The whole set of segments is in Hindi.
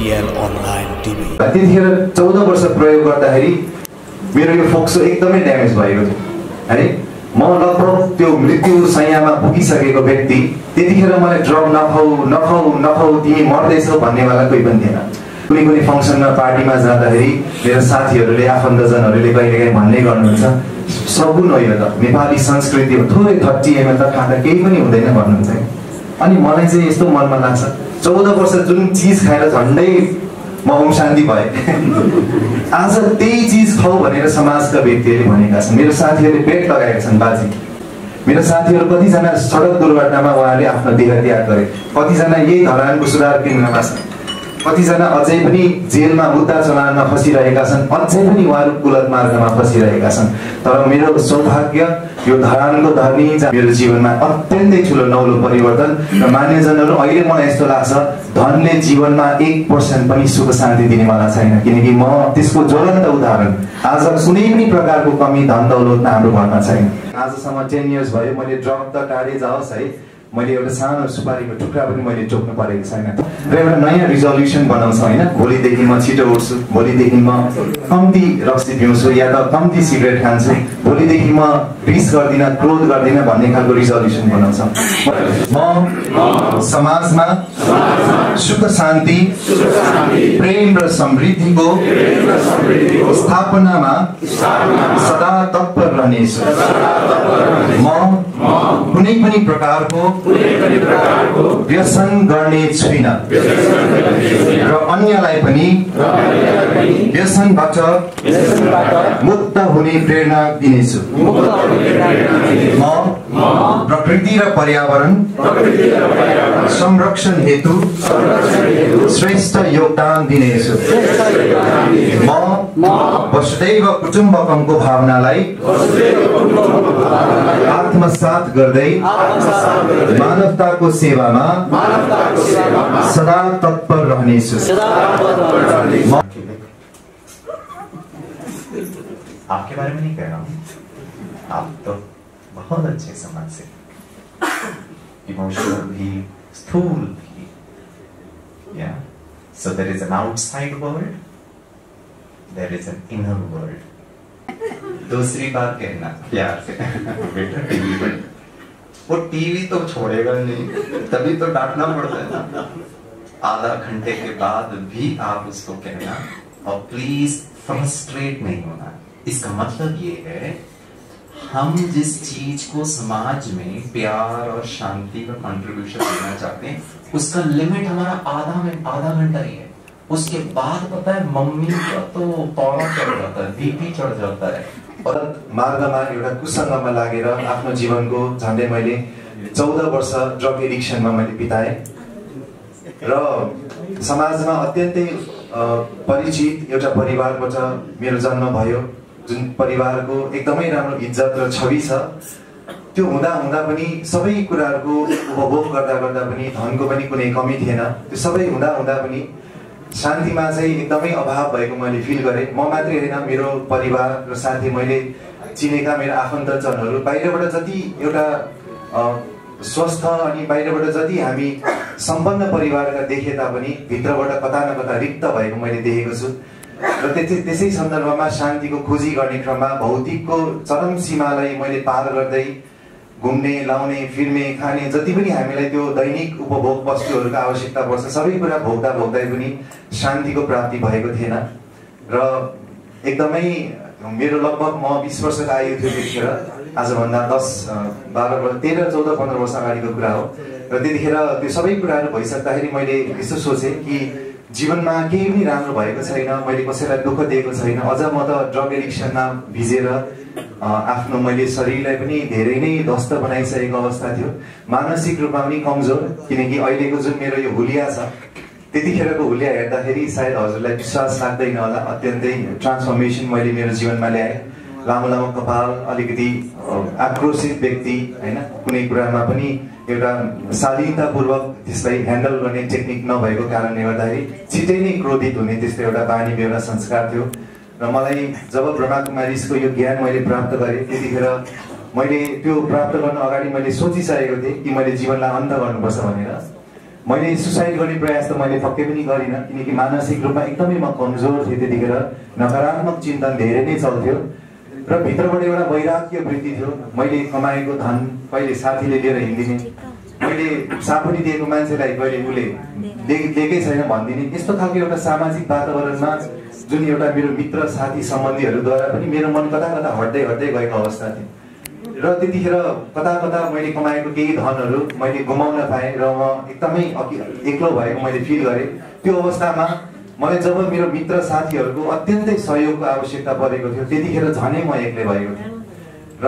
RTL Online TV। त्यतिखेर 14 वर्ष प्रयोग गर्दाखेरि मेरो यो फोक्सो एकदमै ड्यामेज भएको थियो है। म लगभग त्यो मृत्यु शय्यामा पुगिसकेको व्यक्ति, त्यतिखेर मलाई ड्रग नखाऊ तिमी मर्दैछौ भन्नेवाला कोही पनि थिएन। कुनै कुनै फङ्सनमा पार्टीमा जाँदाखेरि मेरो साथीहरूले आफन्तजनहरूले कहिलेकाहीँ भन्ने गर्नुहुन्छ, सगुन हो यो त, नेपाली संस्कृति हो, थोरै 30 ml त खाँदा केही पनि हुँदैन भन्नुहुन्छ। अनि मलाई चाहिँ यस्तो मनमा लाग्छ, 14 वर्ष जुन चिज खाएर झन्डै म ओम शान्ति भए आज त्यही चिज खाऊ भनेर समाजका व्यक्तिहरूले भनेका छन्। मेरो साथीहरूले बेट लगाएका छन् बाजी। मेरो साथीहरू कतिजना सडक दुर्घटनामा उहाँले आफ्नो देह त्याग गरे, कतिजना यही धरानको सुधार केन्द्रमा छन्, कतिजना अझै पनि जेलमा मुद्दा चलानमा फसिरहेका छन्, अझै पनि उहाँहरू कुलत मार्गमा फसिरहेका छन्। तर मेरो सौभाग्य यो धरानको धनी मेरो जीवनमा अत्यन्तै ठुलो नौलो परिवर्तन र मान्यजनहरू, अहिले मलाई यस्तो लाग्छ धनले जीवनमा 1% पनि सुख शान्ति दिने वाला छैन, किनकि म त्यसको ज्वलन्त उदाहरण। आज कुनै पनि प्रकारको कमी धन दौलतमा हाम्रो घरमा छैन। आजसम्म 10 years भयो मैले ड्रग त टाढे जाओस् है, मैले एउटा सानो सुपारीको टुक्रा पनि मैले टोक्नु परेको छैन। र एउटा नयाँ रिजोल्युसन बनाउँछ होइन, भोलिदेखि म छिटो उठ्छु, भोलिदेखि म कम्ती रक्सी पिउँछु या त कम्ती सिगरेट खान्छु, भोलिदेखि म रिस गर्दिनँ, क्रोध गर्दिनँ भन्ने खालको रिजोल्युसन बनाउँछ। म समाजमा सुख शान्ति प्रेम र समृद्धिको स्थापनामा सदा तत्पर रहनेछु। म कुनै पनि प्रकारको व्यसन गर्ने छैन र अन्यलाई पनि व्यसनबाट मुक्त हुने प्रेरणा दिनेछु। म प्रकृति र पर्यावरण संरक्षण हेतु श्रेष्ठ योगदान दिनेछु। म वसुदैव कुटुम्बकमको भावनालाई आत्मसात गर्दै मानवताको सेवामा सदा तत्पर रहनेछु। आपके बारे में नहीं कह रहा हूँ, आप तो बहुत अच्छे समाज से, इमोशनल भी, स्थूल भी, yeah. So there is an outside world, there is an inner world. दूसरी बात कहना प्यार से बेटा टीवी पर, वो टीवी तो छोड़ेगा नहीं, तभी तो डांटना पड़ता है ना। आधा घंटे के बाद भी आप उसको कहना, और प्लीज फ्रस्ट्रेट नहीं होना। इसका मतलब ये है, हम जिस चीज को समाज में प्यार और शांति का कंट्रीब्यूशन देना चाहते हैं, उसका लिमिट हमारा आधा घंटा ही है। उसके बाद पता है मम्मी का तो पौड़ा चढ़ जाता है, बीपी चढ़ जाता है। मार्गमा एउटा कुसङ्गमा लागेर आफ्नो जीवनको झन्डै मैले 14 वर्ष ड्रग एडिक्सनमा मैले बिताएँ र समाजमा अत्यन्तै परिचित एउटा परिवारबाट मेरो जन्म भयो, जुन परिवारको एकदमै राम्रो इज्जत र छवि छ। त्यो हुँदा पनि सबै कुराहरूको उपभोग गर्दा पनि धनको पनि कुनै कमी थिएन। त्यो सबै हुँदा पनि शान्तिमा चाहिँ एकदमै अभाव भएको मैले फिल गरेँ। म मात्रै होइन, मेरो परिवार र साथै मैले चिनेका मेरो आफन्तजनहरू बाहिरबाट जति एउटा स्वस्थ अनि बाहिरबाट जति हामी सम्पन्न परिवारका देखे तापनि भित्रबाट कता न कता रिक्त भएको मैले देखेको छु। र त्यसै सन्दर्भमा शान्तिको खोजी गर्ने क्रममा भौतिकको चरम सीमालाई मैले पार गर्दै घुम्ने, लाउने, फिर्ने, खाने जति पनि हामीलाई त्यो दैनिक उपभोग वस्तुहरूको आवश्यकता पर्छ, सबै कुरा भोग्दै पनि शान्तिको प्राप्ति भएको थिएन। र एकदमै मेरो लगभग म 20 वर्षको आयु थियो त्यतिखेर, आजभन्दा 10, 12, 13, 14, 15 वर्ष अगाडिको कुरा हो। र त्यतिखेर त्यो सबै कुराहरू भइसक्दाखेरि मैले यस्तो सोचेँ कि जीवनमा केही पनि राम्रो भएको छैन, मैले कसैलाई दुःख दिएको छैन, अझ म त ड्रग एडिक्सनमा भिजेर आफ्नो मैले शरीरलाई पनि धेरै नै ध्वस्त बनाइसकेको अवस्था थियो, मानसिक रूपमा पनि कमजोर। किनकि अहिलेको जुन मेरो यो हुलिया छ, त्यतिखेरको हुलिया हेर्दाखेरि सायद हजुरलाई विश्वास लाग्दैन होला, अत्यन्तै ट्रान्सफर्मेसन मैले मेरो जीवनमा ल्याएँ। लामो कपाल, अलिकति आक्रोशित व्यक्ति होइन, कुनै कुरामा पनि एउटा शालीनतापूर्वक त्यसलाई ह्यान्डल गर्ने टेक्निक नभएको कारणले गर्दाखेरि छिटै नै क्रोधित हुने त्यस्तो एउटा बानी बेहोरा संस्कार थियो। र मलाई जब ब्रह्माकुमारीको यो ज्ञान मैले प्राप्त गरेँ, त्यतिखेर मैले त्यो प्राप्त गर्न अगाडि मैले सोचिसकेको थिएँ कि मैले जीवनलाई अन्त गर्नुपर्छ भनेर। मैले सुसाइड गर्ने प्रयास त मैले पक्कै पनि गरिनँ, किनकि मानसिक रूपमा एकदमै म कमजोर थिएँ। त्यतिखेर नकारात्मक चिन्तन धेरै नै चल्थ्यो र भित्रबाट एउटा वैराग्य वृत्ति थियो। मैले कमाएको धन कहिले साथीले लिएर हिँडिदिने, मैले सापनी दिएको मान्छेलाई कहिले उसले दिएकै छैन भनिदिने, यस्तो खालको एउटा सामाजिक वातावरणमा जुन एउटा मेरो मित्र साथी सम्बन्धीहरूद्वारा पनि मेरो मन कता कता हट्दै हट्दै गएको अवस्था थियो। र त्यतिखेर कता कता मैले कमाएको केही धनहरू मैले गुमाउन पाएँ र म एकदमै एक्लो भएको मैले फिल गरेँ। त्यो अवस्थामा मलाई जब मेरो मित्र साथीहरूको अत्यन्तै सहयोगको आवश्यकता परेको थियो, त्यतिखेर झनै म एक्लै भएको थिएँ। र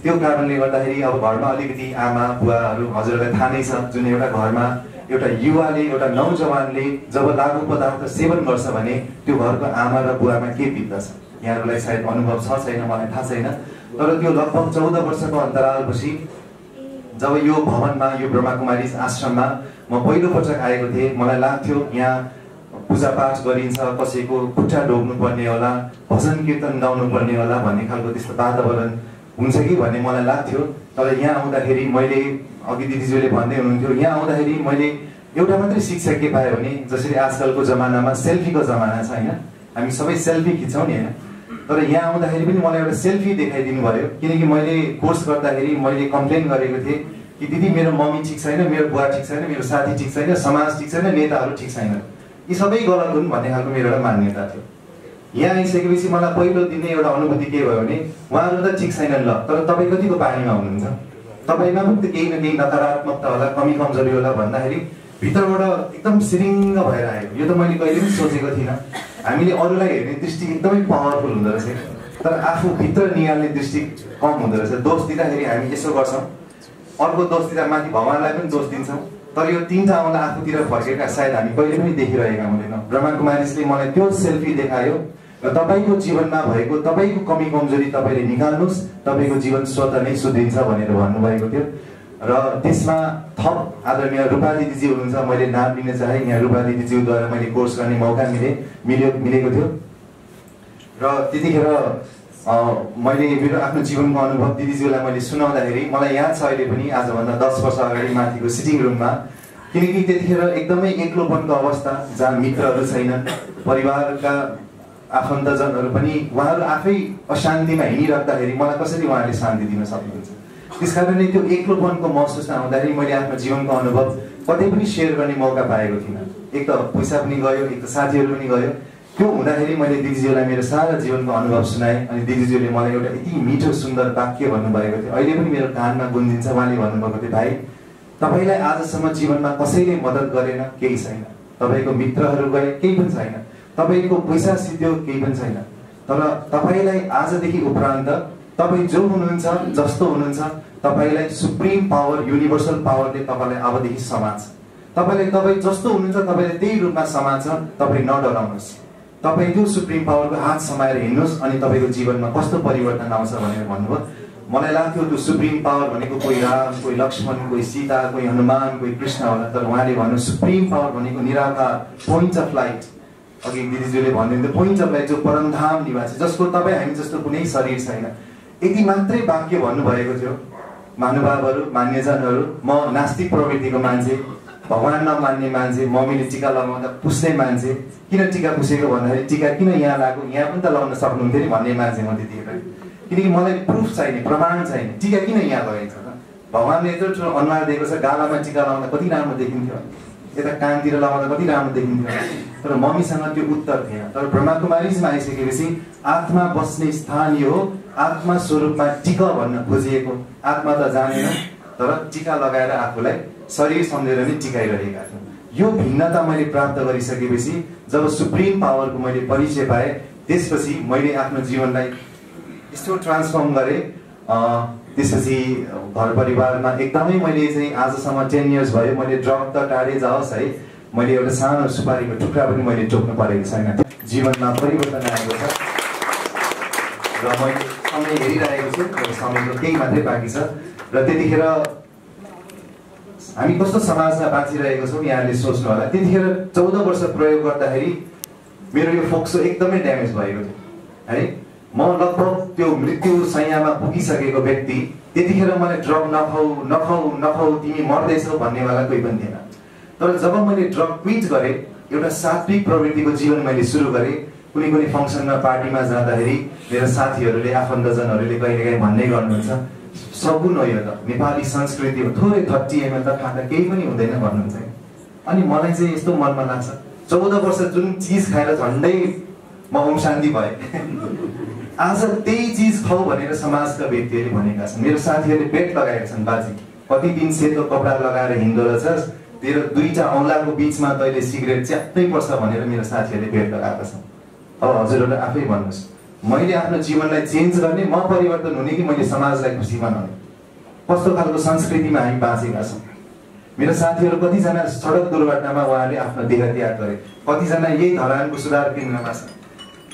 त्यो कारणले गर्दाखेरि अब घरमा अलिकति आमा बुवाहरू हजुरहरूलाई थाहा नै छ, जुन एउटा घरमा एउटा युवाले एउटा नौजवानले जब लागु पदार्थ सेवन गर्छ भने त्यो घरको आमा र बुवामा के बित्दछ, यहाँहरूलाई सायद अनुभव छ छैन मलाई थाहा छैन। तर त्यो लगभग 14 वर्षको अन्तरालपछि जब यो भवनमा, यो ब्रह्माकुमारी आश्रममा म पहिलोपटक आएको थिएँ, मलाई लाग्थ्यो यहाँ पूजापाठ गरिन्छ, कसैको खुट्टा ढोग्नु पर्ने होला, भजन कीर्तन गाउनु पर्ने होला भन्ने खालको त्यस्तो वातावरण हुन्छ कि भन्ने मलाई लाग्थ्यो। तर यहाँ आउँदाखेरि मैले, अघि दिदीज्यूले भन्दै हुनुहुन्थ्यो, यहाँ आउँदाखेरि मैले एउटा मात्रै शिक्षा के पाएँ भने जसरी आजकलको जमानामा सेल्फीको जमाना छ होइन, हामी सबै सेल्फी खिच्छौँ नि होइन, तर यहाँ आउँदाखेरि पनि मलाई एउटा सेल्फी देखाइदिनु भयो। किनकि मैले कोर्स गर्दाखेरि मैले कम्प्लेन गरेको थिएँ कि दिदी मेरो मम्मी ठिक छैन, मेरो बुवा ठिक छैन, मेरो साथी ठिक छैन, समाज ठिक छैन, नेताहरू ठिक छैन, यी सबै गलत हुन् भन्ने खालको मेरो एउटा मान्यता थियो। यहाँ आइसकेपछि मलाई पहिलो दिन एउटा अनुभूति के भयो भने उहाँहरू त ठिक छैनन् ल, तर तपाईँ कतिको पानीमा हुनुहुन्छ, तपाईँमा पनि त केही न केही नकारात्मकता होला, कमी कमजोरी होला भन्दाखेरि भित्रबाट एकदम सिरिङ्ग भएर आयो। यो त मैले कहिले पनि सोचेको थिइनँ। हामीले अरूलाई हेर्ने दृष्टि एकदमै पावरफुल हुँदो रहेछ, तर आफू भित्र निहाल्ने दृष्टि कम हुँदो रहेछ। दोष दिँदाखेरि हामी यसो गर्छौँ, अर्को दोष दिँदा माथि भगवान्लाई पनि दोष दिन्छौँ, तर यो तिनवटा औँला आफूतिर फर्केका सायद हामी कहिले पनि देखिरहेका हुँदैनौँ। ब्रह्माकुमारीले मलाई त्यो सेल्फी देखायो र तपाईँको जीवनमा भएको तपाईँको कमी कमजोरी तपाईँले निकाल्नुहोस्, तपाईँको जीवन स्वतः नै सुध्रिन्छ भनेर भन्नुभएको थियो। र त्यसमा थप आदरणीय रूपा दिदीजी हुनुहुन्छ, मैले नाम लिन चाहेँ, यहाँ रूपा दिदीज्यूद्वारा मैले कोर्स गर्ने मौका मिलेको थियो। र त्यतिखेर मैले मेरो आफ्नो जीवनको अनुभव दिदीज्यूलाई मैले सुनाउँदाखेरि मलाई याद छ अहिले पनि, आजभन्दा 10 वर्ष अगाडि माथिको सिटिङ रुममा, किनकि त्यतिखेर एकदमै एक्लोपनको अवस्था, जहाँ मित्रहरू छैनन्, परिवारका आफन्तजनहरू पनि उहाँहरू आफै अशान्तिमा हिँडिराख्दाखेरि मलाई कसरी उहाँले शान्ति दिन सक्नुहुन्छ। त्यस कारणले त्यो एक्लोपनको महसुस नहुँदाखेरि मैले आफ्नो जीवनको अनुभव कतै पनि सेयर गर्ने मौका पाएको थिइनँ। एक त पैसा पनि गयो, एक त साथीहरू पनि गयो। त्यो हुँदाखेरि मैले दिदीज्यूलाई मेरो सारा जीवनको अनुभव सुनाएँ अनि दिदीज्यूले मलाई एउटा यति मिठो सुन्दर वाक्य भन्नुभएको थियो, अहिले पनि मेरो कानमा गुन्जिन्छ। उहाँले भन्नुभएको थियो, भाइ तपाईँलाई आजसम्म जीवनमा कसैले मद्दत गरेन, केही छैन, तपाईँको मित्रहरू गए, केही पनि छैन, तपाईँको पैसा सिद्धियो, केही पनि छैन, तर तपाईँलाई आजदेखि उपरान्त तपाईँ जो हुनुहुन्छ, जस्तो हुनुहुन्छ, तपाईँलाई सुप्रिम पावर, युनिभर्सल पावरले तपाईँलाई अबदेखि समात्छ। तपाईँ जस्तो हुनुहुन्छ तपाईँले त्यही रूपमा समात्छ। तपाईँ नडराउनुहोस्, तपाईँ त्यो सुप्रिम पावरको हात समाएर हिँड्नुहोस् अनि तपाईँको जीवनमा कस्तो परिवर्तन आउँछ भनेर भन्नुभयो। मलाई लाग्थ्यो त्यो सुप्रिम पावर भनेको कोही राम, कोही लक्ष्मण, कोही सीता, कोही हनुमान, कोही कृष्ण होला, तर उहाँले भन्नु सुप्रिम पावर भनेको निराकार, पोइन्ट अफ लाइट। अघि दिदीज्यूले भनिदिनु पोइन्ट अफ लाइट, जो परमधाम निवासी, जसको तपाईँ हामी जस्तो कुनै शरीर छैन। यति मात्रै वाक्य भन्नुभएको थियो। महानुभावहरू, मान्यजनहरू, म नास्तिक प्रवृत्तिको मान्छे, भगवान नमान्ने मान्छे, मम्मीले टिका लगाउँदा पुस्ने मान्छे, किन टिका पुसेको भन्दाखेरि टिका किन यहाँ लाग्यो, यहाँ पनि त लगाउन सक्नुहुन्थ्यो नि भन्ने मान्छे म त्यतिखेर। किनकि मलाई प्रुफ छैन, प्रमाण छैन, टिका किन यहाँ लगाइन्छ त, भगवान्ले यत्रो ठुलो अनुहार दिएको छ, गालामा टिका लगाउँदा कति राम्रो देखिन्थ्यो, यता कानतिर लगाउँदा कति राम्रो देखिन्थ्यो, तर मम्मीसँग त्यो उत्तर थिएन। तर ब्रह्माकुमारीमा आइसकेपछि आत्मा बस्ने स्थान यो हो, आत्मा स्वरूपमा टिका भन्न खोजिएको, आत्मा त जानेन तर टिका लगाएर आफूलाई शरीर सम्झेर नै टिकाइरहेका थियौँ। यो भिन्नता मैले प्राप्त गरिसकेपछि जब सुप्रिम पावरको मैले परिचय पाएँ, त्यसपछि मैले आफ्नो जीवनलाई यस्तो ट्रान्सफर्म गरेँ। त्यसपछि घर परिवारमा एकदमै मैले चाहिँ आजसम्म 10 इयर्स भयो, मैले ड्रग त टाढे जाओस् है, मैले एउटा सानो सुपारीको टुक्रा पनि मैले टोक्नु परेको छैन। जीवनमा परिवर्तन आएको छ र मैले समय हेरिरहेको छु, समयको केही मात्रै बाँकी छ। र त्यतिखेर हामी कस्तो समाजमा बाँचिरहेको छौँ यहाँले सोच्नु होला। त्यतिखेर 14 वर्ष प्रयोग गर्दाखेरि मेरो यो फोक्सो एकदमै ड्यामेज भएको थियो है। म लगभग त्यो मृत्यु शय्यामा पुगिसकेको व्यक्ति, त्यतिखेर मलाई ड्रग नखाऊ नखाऊ नखाऊ तिमी मर्दैछौ भन्नेवाला कोही पनि थिएन। तर जब मैले ड्रग क्विट गरेँ, एउटा सात्विक प्रवृत्तिको जीवन मैले सुरु गरेँ। कुनै कुनै फङ्सनमा पार्टीमा जाँदाखेरि मेरो साथीहरूले आफन्तजनहरूले कहिलेकाहीँ भन्ने गर्नुहुन्छ, सगुन हो यो त, नेपाली संस्कृति हो, थोरै 30 ml त खाँदा केही पनि हुँदैन भन्नुहुन्छ। अनि मलाई चाहिँ यस्तो मनमा लाग्छ, 14 वर्ष जुन चिज खाएर झन्डै म ओम शान्ति भएँ, आज त्यही चिज खाऊ भनेर समाजका व्यक्तिहरूले भनेका छन्। मेरो साथीहरूले बेट लगाएका छन्, बाजी कति दिन सेतो कपडा लगाएर हिँड्दो रहेछस्, तेरो 2टा औँलाको बिचमा तैँले सिगरेट च्याप्नै पर्छ भनेर मेरो साथीहरूले बेट लगाएका छन्। अब हजुरहरूले आफै भन्नुहोस्, मैले आफ्नो जीवनलाई चेन्ज गर्ने, म परिवर्तन हुने कि मैले समाजलाई खुसी बनाउने? कस्तो खालको संस्कृतिमा हामी बाँचेका छौँ? मेरो साथीहरू कतिजना सडक दुर्घटनामा उहाँहरूले आफ्नो देह त्याग गरे, कतिजना यही धरानको सुधार केन्द्रमा छन्,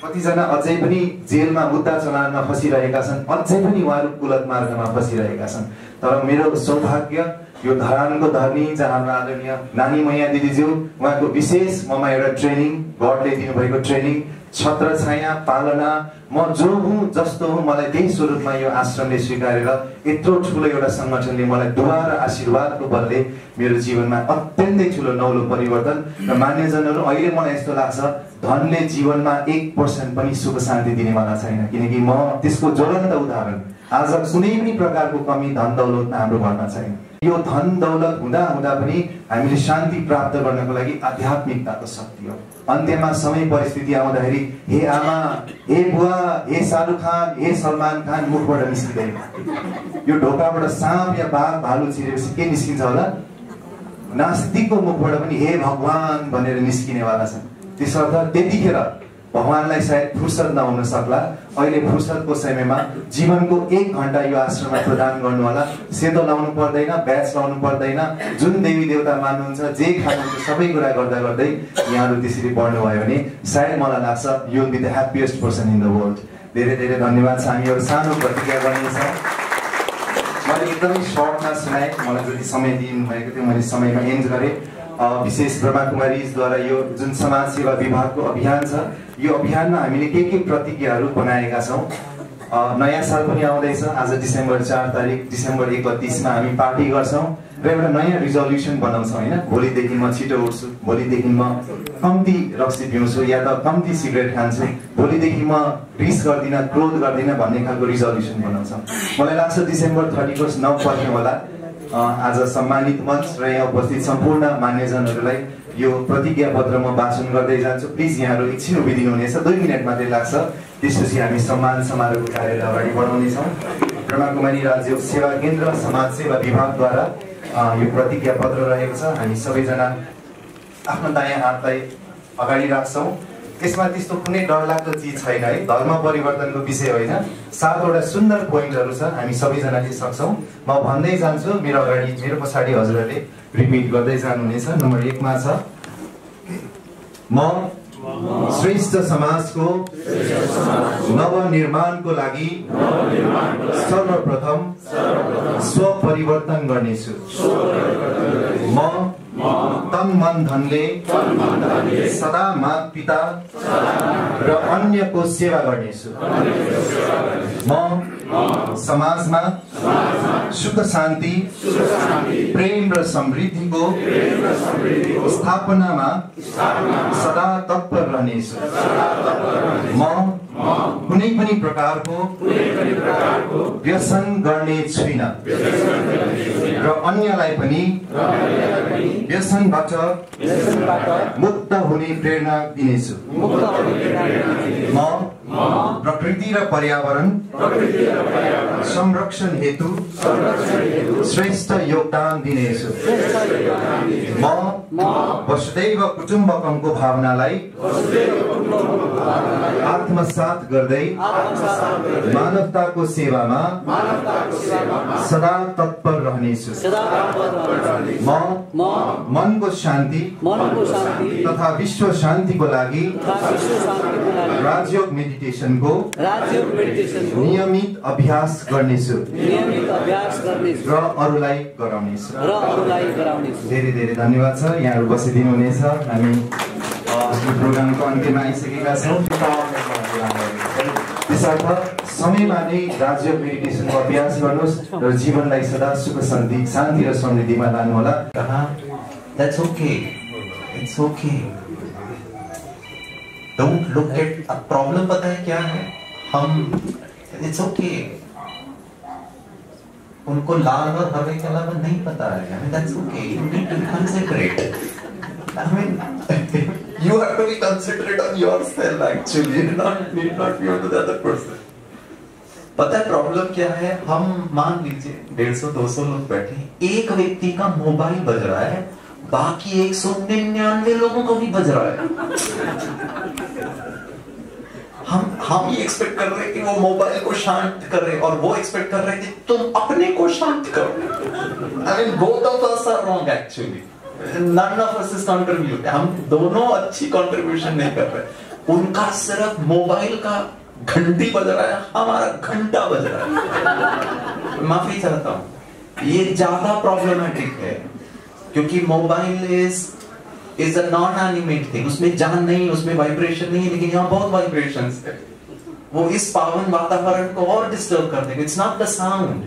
कतिजना अझै पनि जेलमा मुद्दा चलानमा फसिरहेका छन्, अझै पनि उहाँहरू कुलत मार्गमा फसिरहेका छन्। तर मेरो सौभाग्य यो धरानको धरनी जहाँ हाम्रो आदरणीय नानी मैया दिदीज्यू, उहाँको विशेष ममा एउटा ट्रेनिङ, गडले दिनुभएको ट्रेनिङ, छत्र छाया पालना, म जो हुँ जस्तो हुँ मलाई त्यही स्वरूपमा यो आश्रमले स्वीकारेर यत्रो ठुलो एउटा सङ्गठनले मलाई दुबारा आशीर्वादको बलले मेरो जीवनमा अत्यन्तै ठुलो नौलो परिवर्तन। र मान्यजनहरू, अहिले मलाई यस्तो लाग्छ धनले जीवनमा 1% पनि सुख शान्ति दिनेवाला छैन, किनकि म त्यसको ज्वलन्त उदाहरण। आज कुनै पनि प्रकारको कमी धन दौलतमा हाम्रो घरमा छैन। यो धन दौलत हुँदा हुँदा पनि हामीले शान्ति प्राप्त गर्नको लागि आध्यात्मिकताको शक्ति हो। अन्त्यमा समय परिस्थिति आउँदाखेरि हे आमा, हे बुवा, हे शाहरुख खान, हे सलमान खान मुखबाट निस्किँदैन। यो ढोकाबाट साँप या बाघ भालु छिरेपछि के निस्किन्छ होला? नास्तिकको मुखबाट पनि हे भगवान भनेर निस्किनेवाला छ। त्यसर्थ त्यतिखेर भगवानलाई सायद फुर्सद नहुन सक्ला, अहिले फुर्सदको समयमा जीवनको 1 घण्टा यो आश्रममा प्रदान गर्नु होला। सेतो लाउनु पर्दैन, ब्याच लाउनु पर्दैन, जुन देवी देवता मान्नुहुन्छ, जे खानुहुन्छ सबै कुरा गर्दा गर्दै यहाँहरू त्यसरी बढ्नुभयो भने सायद मलाई लाग्छ you will be the happiest person in the world. धेरै धेरै धन्यवाद छ। हामी एउटा सानो प्रतिज्ञा गर्नेछ। मैले एकदमै सर्टमा सुनाएँ, मलाई जति समय दिनुभएको थियो मैले समयमा एन्ड गरेँ। विशेष ब्रह्मा कुमारीद्वारा यो जुन समाज सेवा विभागको अभियान छ, यो अभियानमा हामीले के प्रतिज्ञाहरू बनाएका छौँ। नयाँ साल पनि आउँदैछ, आज डिसेम्बर 4 तारिक, डिसेम्बर 31मा हामी पार्टी गर्छौँ र एउटा नयाँ रिजोल्युसन बनाउँछौँ होइन। भोलिदेखि म छिटो उठ्छु, भोलिदेखि म कम्ती रक्सी पिउँछु या त कम्ती सिगरेट खान्छु, भोलिदेखि म रिस गर्दिनँ, क्रोध गर्दिनँ भन्ने खालको रिजोल्युसन बनाउँछौँ। मलाई लाग्छ डिसेम्बर 31 नपर्ने होला। आज सम्मानित मञ्च र यहाँ उपस्थित सम्पूर्ण मान्यजनहरूलाई यो प्रतिज्ञा पत्र म वाचन गर्दै जान्छु। प्लिज यहाँहरू एकछिन उभिदिनु हुनेछ, 2 मिनट मात्रै लाग्छ। त्यसपछि हामी सम्मान समारोहको कार्यलाई अगाडि बढाउनेछौँ। ब्रह्मा कुमारी राज्य सेवा केन्द्र समाज सेवा विभागद्वारा यो प्रतिज्ञा पत्र रहेको छ। हामी सबैजना आफ्नो दायाँ हातलाई अगाडि राख्छौँ। यसमा त्यस्तो कुनै डरलाग्दो चिज छैन है, धर्म परिवर्तनको विषय होइन। 7 वटा सुन्दर पोइन्टहरू छ, हामी सबैजनाले सक्छौँ। म भन्दै जान्छु, मेरो अगाडि मेरो पछाडि हजुरहरूले रिपिट गर्दै जानुहुनेछ। नम्बर 1 मा छ, म श्रेष्ठ समाजको नवनिर्माणको लागि सर्वप्रथम स्वपरिवर्तन गर्नेछु। म तन मन धनले सदा माता पिता र अन्यको सेवा गर्नेछु। म समाजमा सुख शान्ति प्रेम र समृद्धिको स्थापनामा सदा तत्पर रहनेछु। म कुनै पनि प्रकारको व्यसन गर्ने छुइनँ र अन्यलाई पनि व्यसनबाट मुक्त हुने प्रेरणा दिनेछु। म प्रकृति र पर्यावरण संरक्षण हेतु श्रेष्ठ योगदान दिनेछु। म वसुदैव कुटुम्बकमको भावनालाई आत्मसात गर्दै मानवताको सेवामा सदा तत्पर रहनेछु। म मनको शान्ति तथा विश्व शान्तिको लागि राजयोग मेडिटेसनको नियमित अभ्यास गर्नेछु र अरूलाई गराउनेछु। धेरै धेरै धन्यवाद छ, यहाँहरू बसिदिनु हुनेछ। हामी प्रोग्रामको अन्त्यमा आइसकेका छौँ। त्यसर्थ समयमा नै राजयोग मेडिटेसनको अभ्यास गर्नुहोस् र जीवनलाई सदा सुख शान्ति र समृद्धिमा लानुहोला। That's okay. It's okay. Don't look at a problem. पता है क्या है? It's okay. उनको लाल और हरे के अलावा नहीं पता है. I mean, that's okay. You need to be considerate. I mean, you have to be considerate on yourself actually. You need not be on the other person. पता है प्रॉब्लम क्या है? हम मान लीजिए 150-200 लोग बैठे हैं, एक व्यक्ति का मोबाइल बज रहा है, बाकी 199 लोगों को भी बज रहा है. हम ये एक्सपेक्ट कर रहे हैं कि वो मोबाइल को शांत करे और वो एक्सपेक्ट कर रहे हैं कि तुम अपने को शांत करो. I mean, both of us are wrong actually. None of us is contribute. हम दोनों अच्छी कंट्रीब्यूशन नहीं कर रहे. उनका सिर्फ मोबाइल का घंटी बज रहा है, हमारा घंटा बज रहा है. माफी चाहता हूं, ये ज्यादा प्रॉब्लमेटिक है क्योंकि mobile is a non animate thing. उसमें जान नहीं, उसमें वाइब्रेशन नहीं है, लेकिन यहाँ बहुत वाइब्रेशंस है. वो इस पावन वातावरण को और डिस्टर्ब कर देंगे. It's not the sound.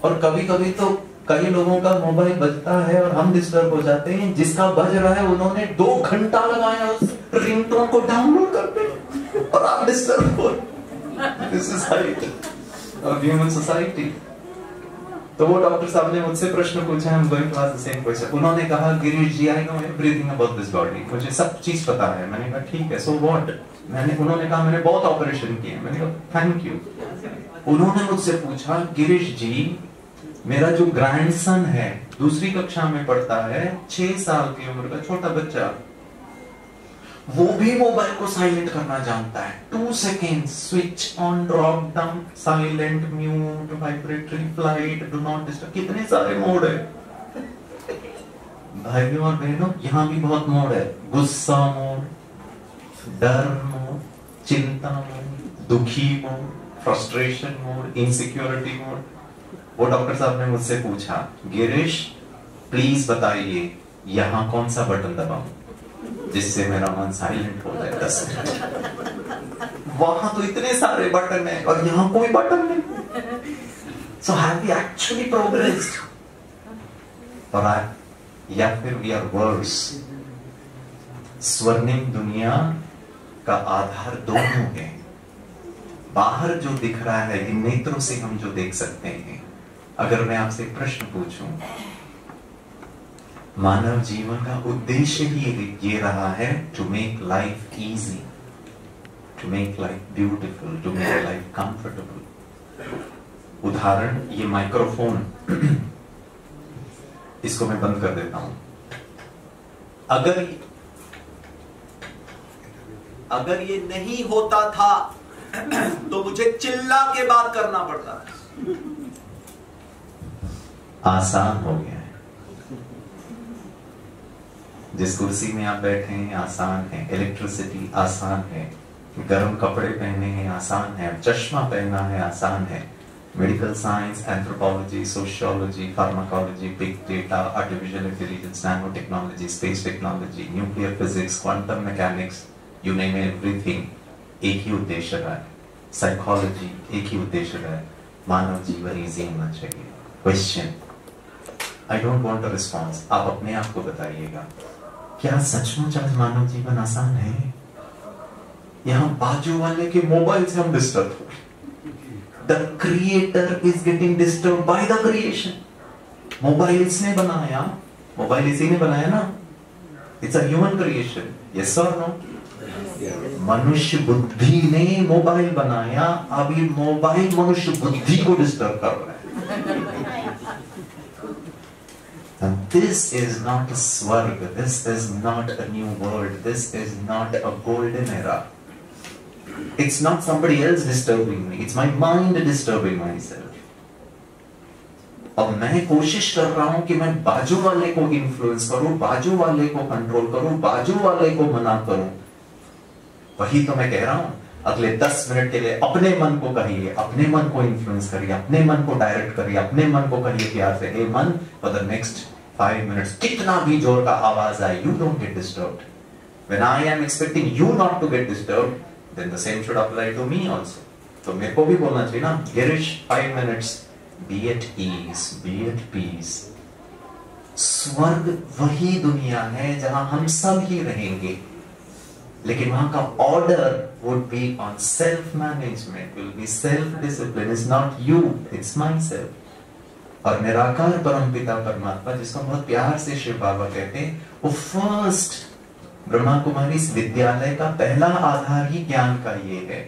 और कभी कभी तो कई लोगों का मोबाइल बजता है और हम डिस्टर्ब हो जाते हैं. जिसका बज रहा है उन्होंने 2 घंटा लगाया उस रिंगटोन को डाउनलोड करने और आप डिस्टर्ब हो. This is height of human society. तो वो डॉक्टर साहब ने मुझसे प्रश्न पूछा. हम going to ask the same question. उन्होंने कहा, Girish ji, I know everything about this body. मुझे सब चीज पता है. मैंने कहा ठीक है, सो व्हाट. उन्होंने कहा मैंने बहुत ऑपरेशन किए. मैंने कहा थैंक यू. उन्होंने मुझसे पूछा, गिरीश जी, मेरा जो ग्रैंडसन है, दूसरी कक्षा में पढ़ता है, 6 साल की उम्र का छोटा बच्चा, वो भी मोबाइल को साइलेंट करना जानता है. 2 second, switch on, drop down, silent, mute, vibratory, flight, do not disturb. कितने सारे मोड है भाइयों और बहनों. यहाँ भी बहुत मोड है. गुस्सा मोड, डर मोड, चिंता मोड, दुखी mode, frustration mode, insecurity mode. वो डॉक्टर साहब ने मुझसे पूछा, गिरीश प्लीज बताइए यहाँ कौन सा बटन दबाऊं जिससे मेरा मन साइलेंट हो जाए 10 मिनट. वहां तो इतने सारे बटन है और यहाँ कोई बटन नहीं. So have we actually progressed? और या फिर वी आर वर्स? स्वर्णिम दुनिया का आधार दोनों है. बाहर जो दिख रहा है, इन नेत्रों से हम जो देख सकते हैं. अगर मैं आपसे प्रश्न पूछूं, मानव जीवन का उद्देश्य ही ये रहा है to make life easy, to make life beautiful, to make life comfortable. उदाहरण, ये माइक्रोफोन, इसको मैं बंद कर देता हूं. अगर ये नहीं होता था तो मुझे चिल्ला के बात करना पड़ता. आसान हो गया है. जिस कुर्सी में आप बैठे हैं आसान है. इलेक्ट्रिसिटी आसान है. गर्म कपड़े पहने हैं आसान है. चश्मा पहनना है आसान है. Medical science, anthropology, sociology, pharmacology, big data, artificial intelligence, nano technology, space technology, nuclear physics, quantum mechanics, you name everything, एक ही उद्देश्य है. साइकोलॉजी, एक ही उद्देश्य है, मानव जीवन इजी होना चाहिए. Question, I don't want a response. आप अपने आप को बताइएगा, क्या सचमुच आज मानव जीवन आसान है? यहां बाजू वाले के मोबाइल से हम डिस्टर्ब हो. The creator is getting disturb by the creation. Mobile इसने बनाया, मोबाइल इसी ने बनाया ना. It's a human creation. Yes और नो? मनुष्य बुद्धि ने मोबाइल बनाया. अभी मोबाइल मनुष्य बुद्धि को डिस्टर्ब कर रहा है. And this is not a swarg, this is not a new world, this is not a golden era. It's not somebody else disturbing me, it's my mind disturbing myself. और मैं कोशिश कर रहा हूं कि मैं बाजू वाले को इन्फ्लुएंस करूं, बाजू वाले को कंट्रोल करूं, बाजू वाले को मना करूं. वही तो मैं कह रहा हूं, अगले 10 मिनट के लिए अपने मन को कहिए, अपने मन को इन्फ्लुएंस करिए, अपने मन को डायरेक्ट करिए, अपने मन को कहिए प्यार से, हे मन, फॉर द नेक्स्ट 5 minutes, कितना भी जोर का आवाज आए, you don't get disturbed. When I am expecting you not to get disturbed, then the same should apply to me also. तो मेरे को भी बोलना चाहिए ना, Girish 5 minutes, be at ease, be at peace. स्वर्ग वही दुनिया है जहां हम सब ही रहेंगे, लेकिन वहां का order would be on self management, will be self discipline, is not you, it's myself. और निराकार परमपिता परमात्मा, जिसको बहुत प्यार से शिव बाबा कहते हैं, वो फर्स्ट ब्रह्मा कुमारी इस विद्यालय का पहला आधार ही ज्ञान का ये है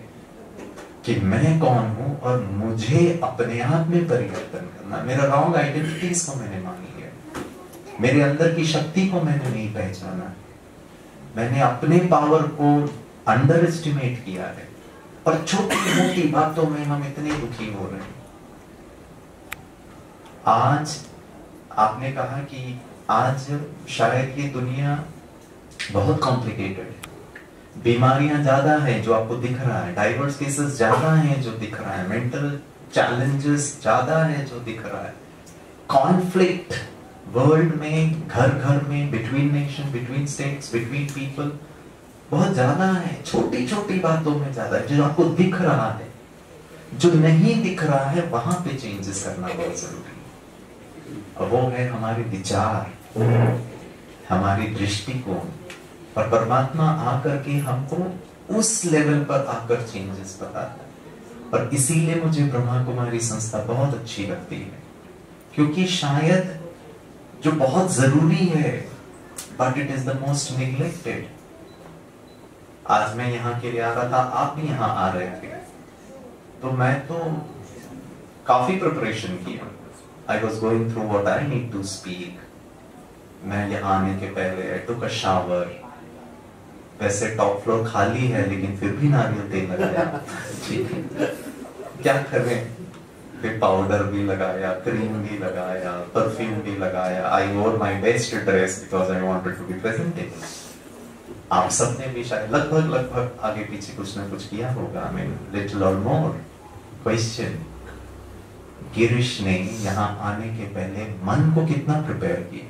कि मैं कौन हूं और मुझे अपने आप में परिवर्तन करना। मेरा रॉन्ग आइडेंटिटीज को मैंने मानी है, मेरे अंदर की शक्ति को मैंने नहीं पहचाना, मैंने अपने पावर को अंडर एस्टिमेट किया है, और छोटी मोटी बातों में हम इतने दुखी हो रहे हैं। आज आपने कहा कि आज शायद ये दुनिया बहुत कॉम्प्लिकेटेड है, बीमारियां ज्यादा है जो आपको दिख रहा है, डाइवर्स केसेस ज्यादा हैं जो दिख रहा है, मेंटल चैलेंजेस ज्यादा है जो दिख रहा है, कॉन्फ्लिक्ट वर्ल्ड में, घर घर में, between nation, between states, between people बहुत ज्यादा है, छोटी छोटी बातों में ज्यादा है। जो आपको दिख रहा है, जो नहीं दिख रहा है, वहां पे चेंजेस करना बहुत जरूरी है, और वो है हमारे विचार, हमारी दृष्टिकोण, और परमात्मा आकर के हमको उस लेवल पर आकर चेंजेस बताता है। और इसीलिए मुझे ब्रह्मा कुमारी संस्था बहुत अच्छी लगती है, क्योंकि शायद जो बहुत जरूरी है, but it is the most neglected. आज मैं यहाँ के लिए आ रहा था, आप भी यहाँ आ रहे थे, तो मैं तो काफी प्रिपरेशन किया। I was going through what I need to speak. मैं यहाँ आने के पहले आई टुक अ शावर। वैसे टॉप फ्लोर खाली है, लेकिन फिर भी नारियल तेल लगाया। क्या करें, फिर पाउडर भी लगाया, क्रीम भी लगाया, परफ्यूम भी लगाया। I wore my best dress because I wanted to be presentable. आप सबने भी शायद लगभग आगे पीछे कुछ ना कुछ किया होगा। आई मीन लिटिल और मोर। क्वेश्चन, गिरीश ने यहाँ आने के पहले मन को कितना प्रिपेयर किया?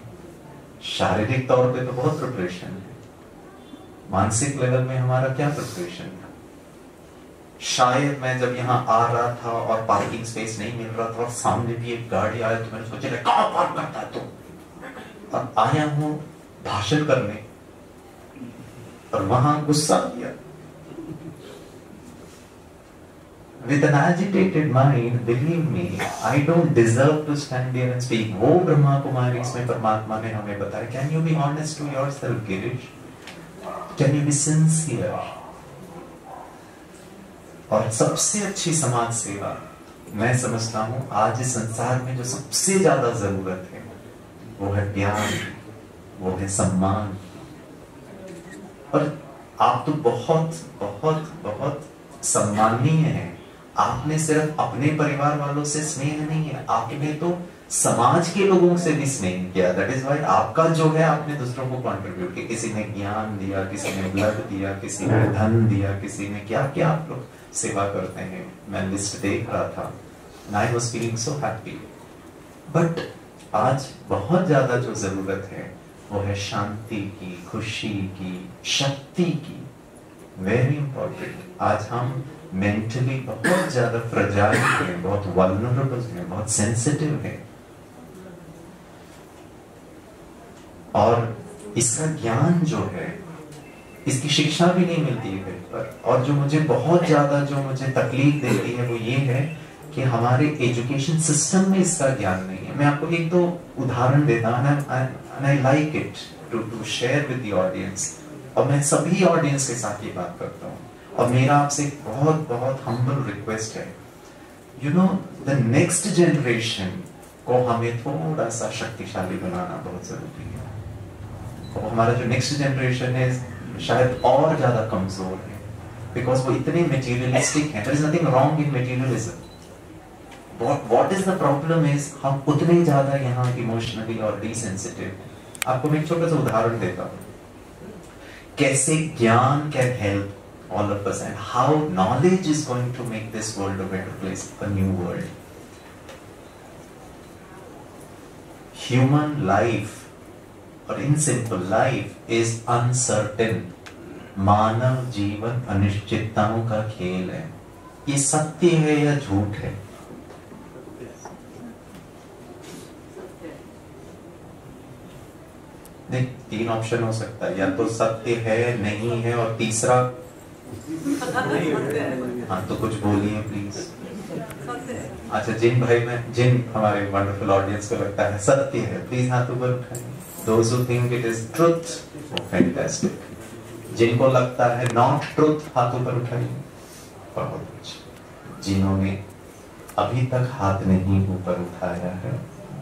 शारीरिक तौर पे तो बहुत प्रिपरेशन है, मानसिक लेवल में हमारा क्या प्रिपरेशन था? शायद मैं जब यहाँ आ रहा था और पार्किंग स्पेस नहीं मिल रहा था और सामने भी एक गाड़ी आया, तो मैंने सोचा कहाँ पार्क करता है तू? और आया हूँ भाषण करने, और वहां गुस्सा किया। With an agitated mind, believe me, I don't deserve to stand there and speak. वो ब्रह्मा कुमारी इसमें परमात्मा ने हमें बताया, can you be honest to yourself, Girish? Can you be sincere? और सबसे अच्छी समाज सेवा मैं समझता हूँ आज इस संसार में जो सबसे ज्यादा जरूरत है, वो है प्यार, वो है सम्मान। और आप तो बहुत बहुत बहुत सम्माननीय हैं। आपने सिर्फ अपने परिवार वालों से स्नेह नहीं है, आपने तो समाज के लोगों से भी स्नेह किया। दैट इज व्हाई आपका जो है आपने दूसरों को कंट्रीब्यूट किया। किसी ने ज्ञान दिया, किसी ने ब्लड दिया, किसी ने धन दिया, किसी ने क्या क्या आप लोग सेवा करते हैं। मैं लिस्ट देख रहा था, I was feeling so happy. But आज बहुत ज्यादा जो जरूरत है वो है शांति की, खुशी की, शक्ति की। Very important. आज हम मेंटली बहुत ज्यादा फ्रजाइल हैं, बहुत वल्नरेबल हैं, बहुत सेंसिटिव हैं, और इसका ज्ञान जो है, इसकी शिक्षा भी नहीं मिलती है कहीं पर। और जो मुझे बहुत ज्यादा जो मुझे तकलीफ देती है वो ये है कि हमारे एजुकेशन सिस्टम में इसका ज्ञान नहीं है। मैं आपको एक दो उदाहरण देता हूँ, and I like it to share with the audience। और मैं सभी ऑडियंस के साथ ये बात करता हूँ, और मेरा आपसे बहुत बहुत हम्बल रिक्वेस्ट है, you know, the next generation को हमें थोड़ा सा शक्तिशाली बनाना बहुत जरूरी है। और हमारा जो नेक्स्ट जनरेशन है शायद और ज्यादा कमजोर है, बिकॉज वो इतने मटेरियलिस्टिक हैं। There is nothing wrong in materialism. What is the problem is हम उतने ज्यादा यहाँ इमोशनली और डिसेंसिटिव। आपको मैं एक छोटा सा उदाहरण देता हूँ कैसे ज्ञान can help all of us and how knowledge is going to make this world a better place, a new world. Human life और in simple life is uncertain. मानव जीवन अनिश्चितताओं का खेल है। ये सत्य है या झूठ है? नहीं, 3 ऑप्शन हो सकता है, या तो सत्य है, नहीं है, और तीसरा हाँ, तो कुछ बोलिए प्लीज। अच्छा, जिन हमारे वंडरफुल ऑडियंस को लगता है सत्य है, प्लीज हाथ ऊपर उठाइए। Those who think it is truth, fantastic. जिनको लगता है नॉट ट्रुथ, हाथ ऊपर उठाइए। बहुत अच्छा। जिन्होंने अभी तक हाथ नहीं ऊपर उठाया है,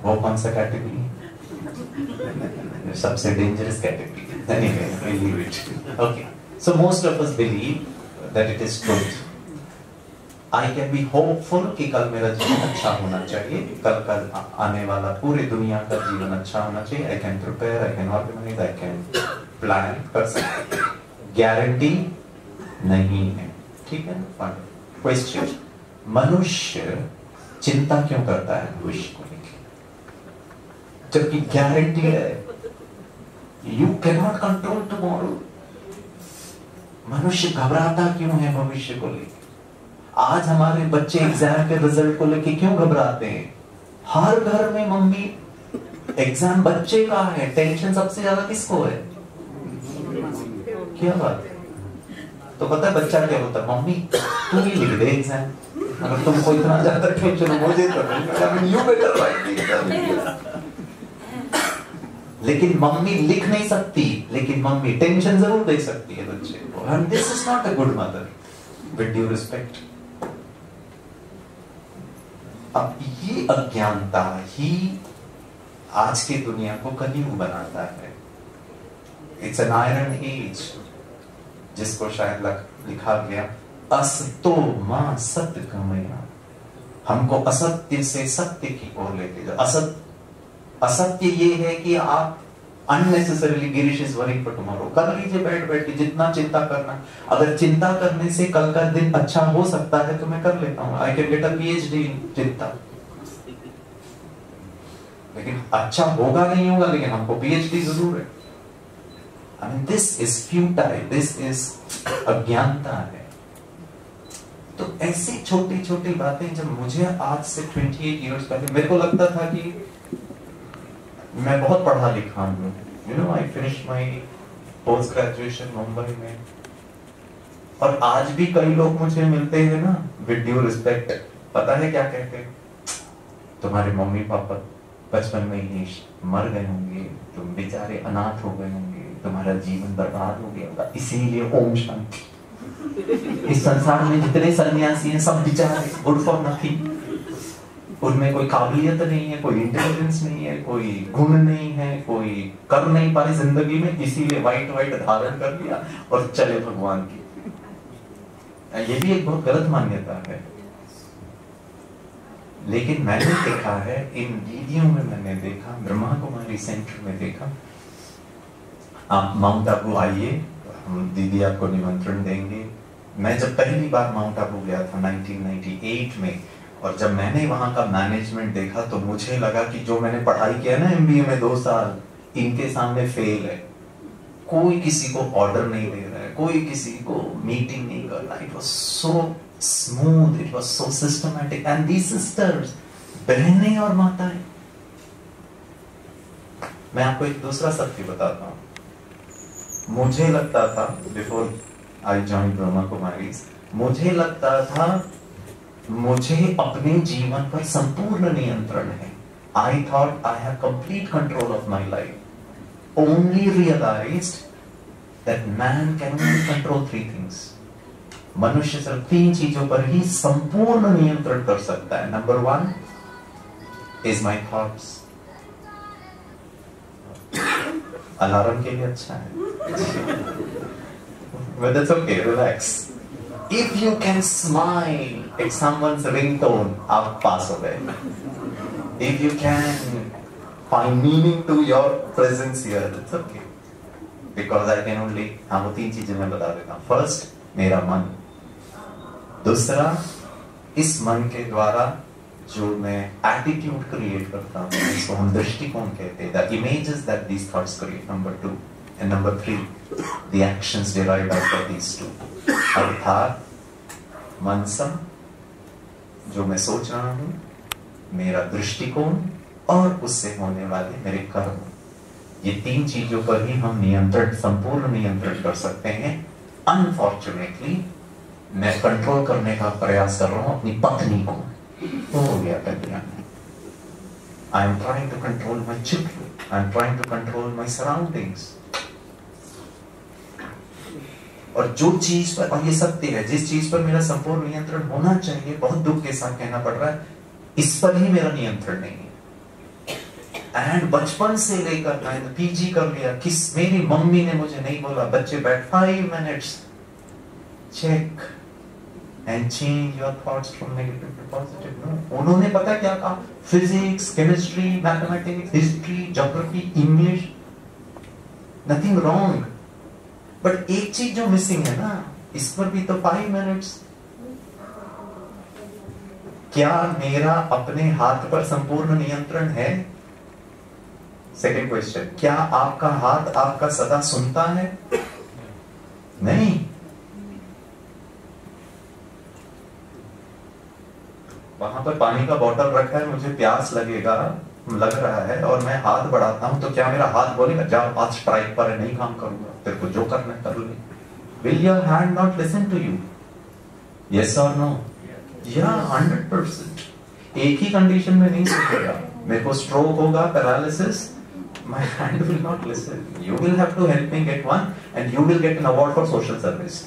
वो कौन सा कैटेगरी? सबसे dangerous category. Anyway, we'll leave it. Okay. So most of us believe that it is truth. I can be hopeful कि कल मेरा जीवन अच्छा होना चाहिए, कल आने वाला पूरी दुनिया का जीवन अच्छा होना चाहिए। I can prepare, I can organize, I can plan कर सकते। गारंटी नहीं है, ठीक है ना? क्वेश्चन, मनुष्य चिंता क्यों करता है भविष्य को लेकर, जबकि गारंटी है? You can not control tomorrow. मनुष्य घबराता क्यों है भविष्य को लेकर? आज हमारे बच्चे एग्जाम के रिजल्ट को लेके क्यों घबराते हैं? हर घर में मम्मी एग्जाम बच्चे का है, टेंशन सबसे ज्यादा किसको है? क्या बात है? तो पता है बच्चा क्या होता है? मम्मी तू ही लिख दे एग्जाम, अगर तुमको इतना ज्यादा टेंशन मुझे तो यू बेटर राइट। लेकिन मम्मी लिख नहीं सकती, लेकिन मम्मी टेंशन जरूर दे सकती है बच्चे को। And this is not a good mother, with due respect. अब ये अज्ञानता ही आज की दुनिया को कलयुग बनाता है। इट्स एन आयरन एज, जिसको शायद लिखा गया असतो मां सत्य गमया। हमको असत्य से सत्य की ओर लेके जाओ। असत्य ये है कि आप unnecessarily Girish is worrying for tomorrow. कर लीजिए बैठ के जितना चिंता करना। अगर चिंता करने से कल का दिन अच्छा हो सकता है तो मैं कर लेता हूँ। I can get a PhD in चिंता। लेकिन अच्छा होगा नहीं होगा, लेकिन हमको पीएचडी जरूर है। I mean this is futile, this is अज्ञानता है। तो ऐसी छोटी छोटी बातें, जब मुझे आज से 28 इयर्स पहले मेरे को लगता था कि मैं बहुत पढ़ा लिखा हूँ, you know, I finish my post graduation Mumbai में। और आज भी कई लोग मुझे मिलते हैं ना, विद ड्यू रिस्पेक्ट, पता है क्या कहते हैं? तुम्हारे मम्मी पापा बचपन में ही मर गए होंगे, तुम बेचारे अनाथ हो गए होंगे, तुम्हारा जीवन बर्बाद हो गया होगा, इसीलिए ओम शांति। इस संसार में जितने सन्यासी हैं सब बेचारे, गुड फॉर नथिंग। उनमें कोई काबिलियत नहीं है, कोई इंटेलिजेंस नहीं है, कोई गुण नहीं है, कोई कर नहीं पाए जिंदगी में, इसीलिए वाइट धारण कर लिया और चले भगवान की। ये भी एक बहुत गलत मान्यता है। लेकिन मैंने देखा है, इन वीडियो में मैंने देखा, ब्रह्मा कुमारी सेंटर में देखा, आप माउंट आबू आइए, हम दीदी आपको निमंत्रण देंगे। मैं जब पहली बार माउंट आबू गया था 1998 में, और जब मैंने वहां का मैनेजमेंट देखा तो मुझे लगा कि जो मैंने पढ़ाई किया ना एमबीए में 2 साल, इनके सामने फेल है। कोई किसी को ऑर्डर नहीं दे रहा है, कोई किसी को मीटिंग नहीं कर रहा। It was so smooth, it was so systematic. And these sisters, बहनें और माताएं। मैं आपको एक दूसरा सत्य बताता हूं। मुझे लगता था before I join Brahma Kumaris, मुझे लगता था मुझे अपने जीवन पर संपूर्ण नियंत्रण है। I thought I have complete control of my life. Only realized that man can only control 3 things. मनुष्य सिर्फ 3 चीजों पर ही संपूर्ण नियंत्रण कर सकता है। Number 1 is my thoughts. Alarm के लिए अच्छा है, but that's okay, relax. If you can smile at someone's ringtone, आप पास हो गए। If you can find meaning to your presence here, that's okay. Because I can only, हाँ वो 3 चीजें मैं बता देता हूँ। First, मेरा मन। दूसरा, इस मन के द्वारा जो मैं एटीट्यूड क्रिएट करता हूँ, इसको हम दृष्टिकोण कहते हैं। The images that these thoughts create. Number 2 and number 3, the actions derived out of these 2. अर्थात मनसम, जो मैं सोच रहा हूं, मेरा दृष्टिकोण और उससे होने वाले मेरे कर्म। ये 3 चीजों पर ही हम नियंत्रण, संपूर्ण नियंत्रण कर सकते हैं। अनफॉर्चुनेटली मैं कंट्रोल करने का प्रयास कर रहा हूं अपनी पत्नी को, हो गया कल्याण। I am trying to control my children, I am trying to control my surroundings. और जो चीज पर, और ये सत्य है, जिस चीज पर मेरा संपूर्ण नियंत्रण होना चाहिए, बहुत दुख के साथ कहना पड़ रहा है, इस पर ही मेरा नियंत्रण नहीं है। एंड बचपन से लेकर मैंने पीजी कर लिया, मेरी मम्मी ने मुझे नहीं बोला बच्चे बैठ 5 minutes check and change your thoughts from negative to positive. No, उन्होंने पता क्या कहा, physics, chemistry, mathematics, history, geography, English, nothing wrong, but एक चीज जो मिसिंग है ना, इस पर भी तो 5 मिनट्स। क्या मेरा अपने हाथ पर संपूर्ण नियंत्रण है? सेकेंड क्वेश्चन, क्या आपका हाथ आपका सदा सुनता है? नहीं। वहां पर पानी का बोतल रखा है, मुझे प्यास लग रहा है और मैं हाथ बढ़ाता हूं, तो क्या मेरा हाथ बोलेगा जा आज स्ट्राइक पर है, नहीं काम करूंगा, तेरे को जो करना है कर ले? Will your hand not listen to you? Yes और नो? या 100%। एक ही कंडीशन में नहीं सुनेगा, मेरे को स्ट्रोक होगा, paralysis, my hand will not listen. You will have to help me get one, and you will get an award for social service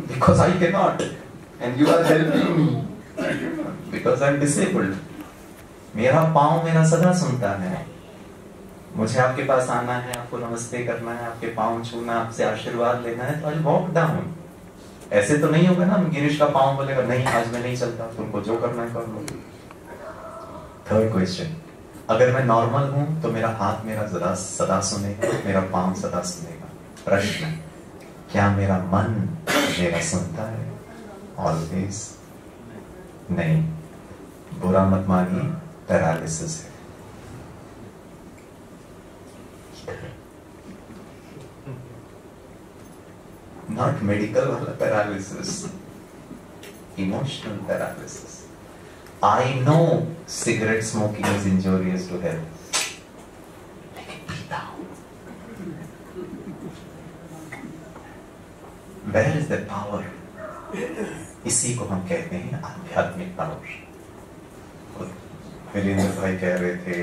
because I cannot, and you are helping me because I am disabled. मेरा पाँव मेरा सदा सुनता है, मुझे आपके पास आना है, आपको नमस्ते करना है, आपके पाँव छूना, आपसे आशीर्वाद लेना है, तो आई वॉक डाउन। ऐसे तो नहीं होगा ना गिरीश का पाँव बोलेगा नहीं आज मैं नहीं चलता, तुमको जो करना है कर लो। थर्ड क्वेश्चन, अगर मैं नॉर्मल हूं तो मेरा हाथ मेरा सदा सुनेगा, मेरा पांव सदा सुनेगा। प्रश्न, क्या मेरा मन मेरा सुनता है ऑलवेज? नहीं। बुरा मत मानिए, पैरालिसिस है। नॉट मेडिकल वाला paralysis, emotional paralysis. I know cigarette smoking is injurious to health, लेकिन पीता हूं। Where is the power? इसी को हम कहते हैं आध्यात्मिक पावर। वीरेंद्र भाई कह रहे थे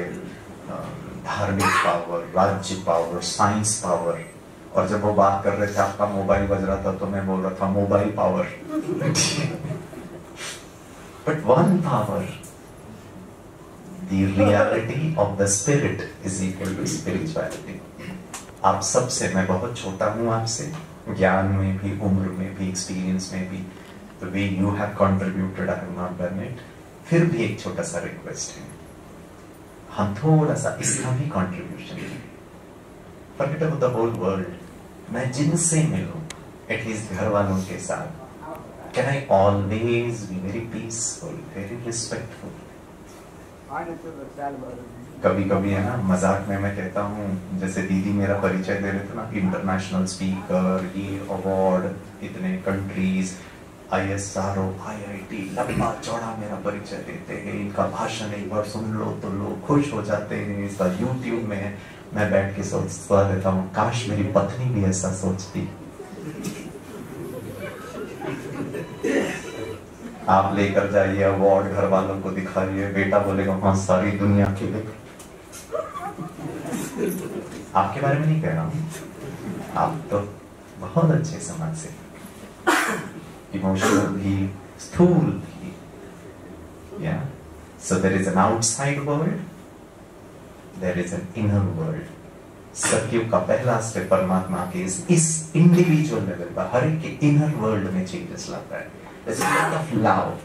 धार्मिक पावर, राज्य पावर, साइंस पावर, और जब वो बात कर रहे थे आपका मोबाइल बज रहा था तो मैं बोल रहा था mobile power. But one power, the reality of the spirit is equal to spirituality. आप सबसे, मैं बहुत छोटा हूँ आपसे, ज्ञान में भी, उम्र में भी, एक्सपीरियंस में भी, the way you have contributed, I have not done it. फिर भी एक छोटा सा रिक्वेस्ट है, हम थोड़ा सा इसका भी कंट्रीब्यूशन करें। Forget about the whole world. मैं जिनसे मिलूं, एटलीस्ट घर वालों के साथ, can I always be very peaceful, very respectful? कभी कभी है ना, मजाक में मैं कहता हूँ, जैसे दीदी मेरा परिचय दे रहे थे ना, इंटरनेशनल स्पीकर, ये अवार्ड, इतने कंट्रीज, ISRO, IIT, लंबा चौड़ा मेरा परिचय देते हैं, इनका भाषण एक बार सुन लो तो लोग खुश हो जाते हैं, इसका YouTube में है। मैं बैठ के सोचता रहता हूँ काश मेरी पत्नी भी ऐसा सोचती। आप लेकर जाइए अवार्ड, घर वालों को दिखाइए, बेटा बोलेगा हाँ सारी दुनिया के लिए। आपके बारे में नहीं कह रहा हूं, आप तो बहुत अच्छे समाज से, इमोशनल भी, स्थूल भी। Yeah, so there is an outside world, there is an inner world. सत्युग का पहला स्टेप परमात्मा के इस इंडिविजुअल लेवल पर हर एक के इनर वर्ल्ड में चेंजेस लाता है। There's a lot of love,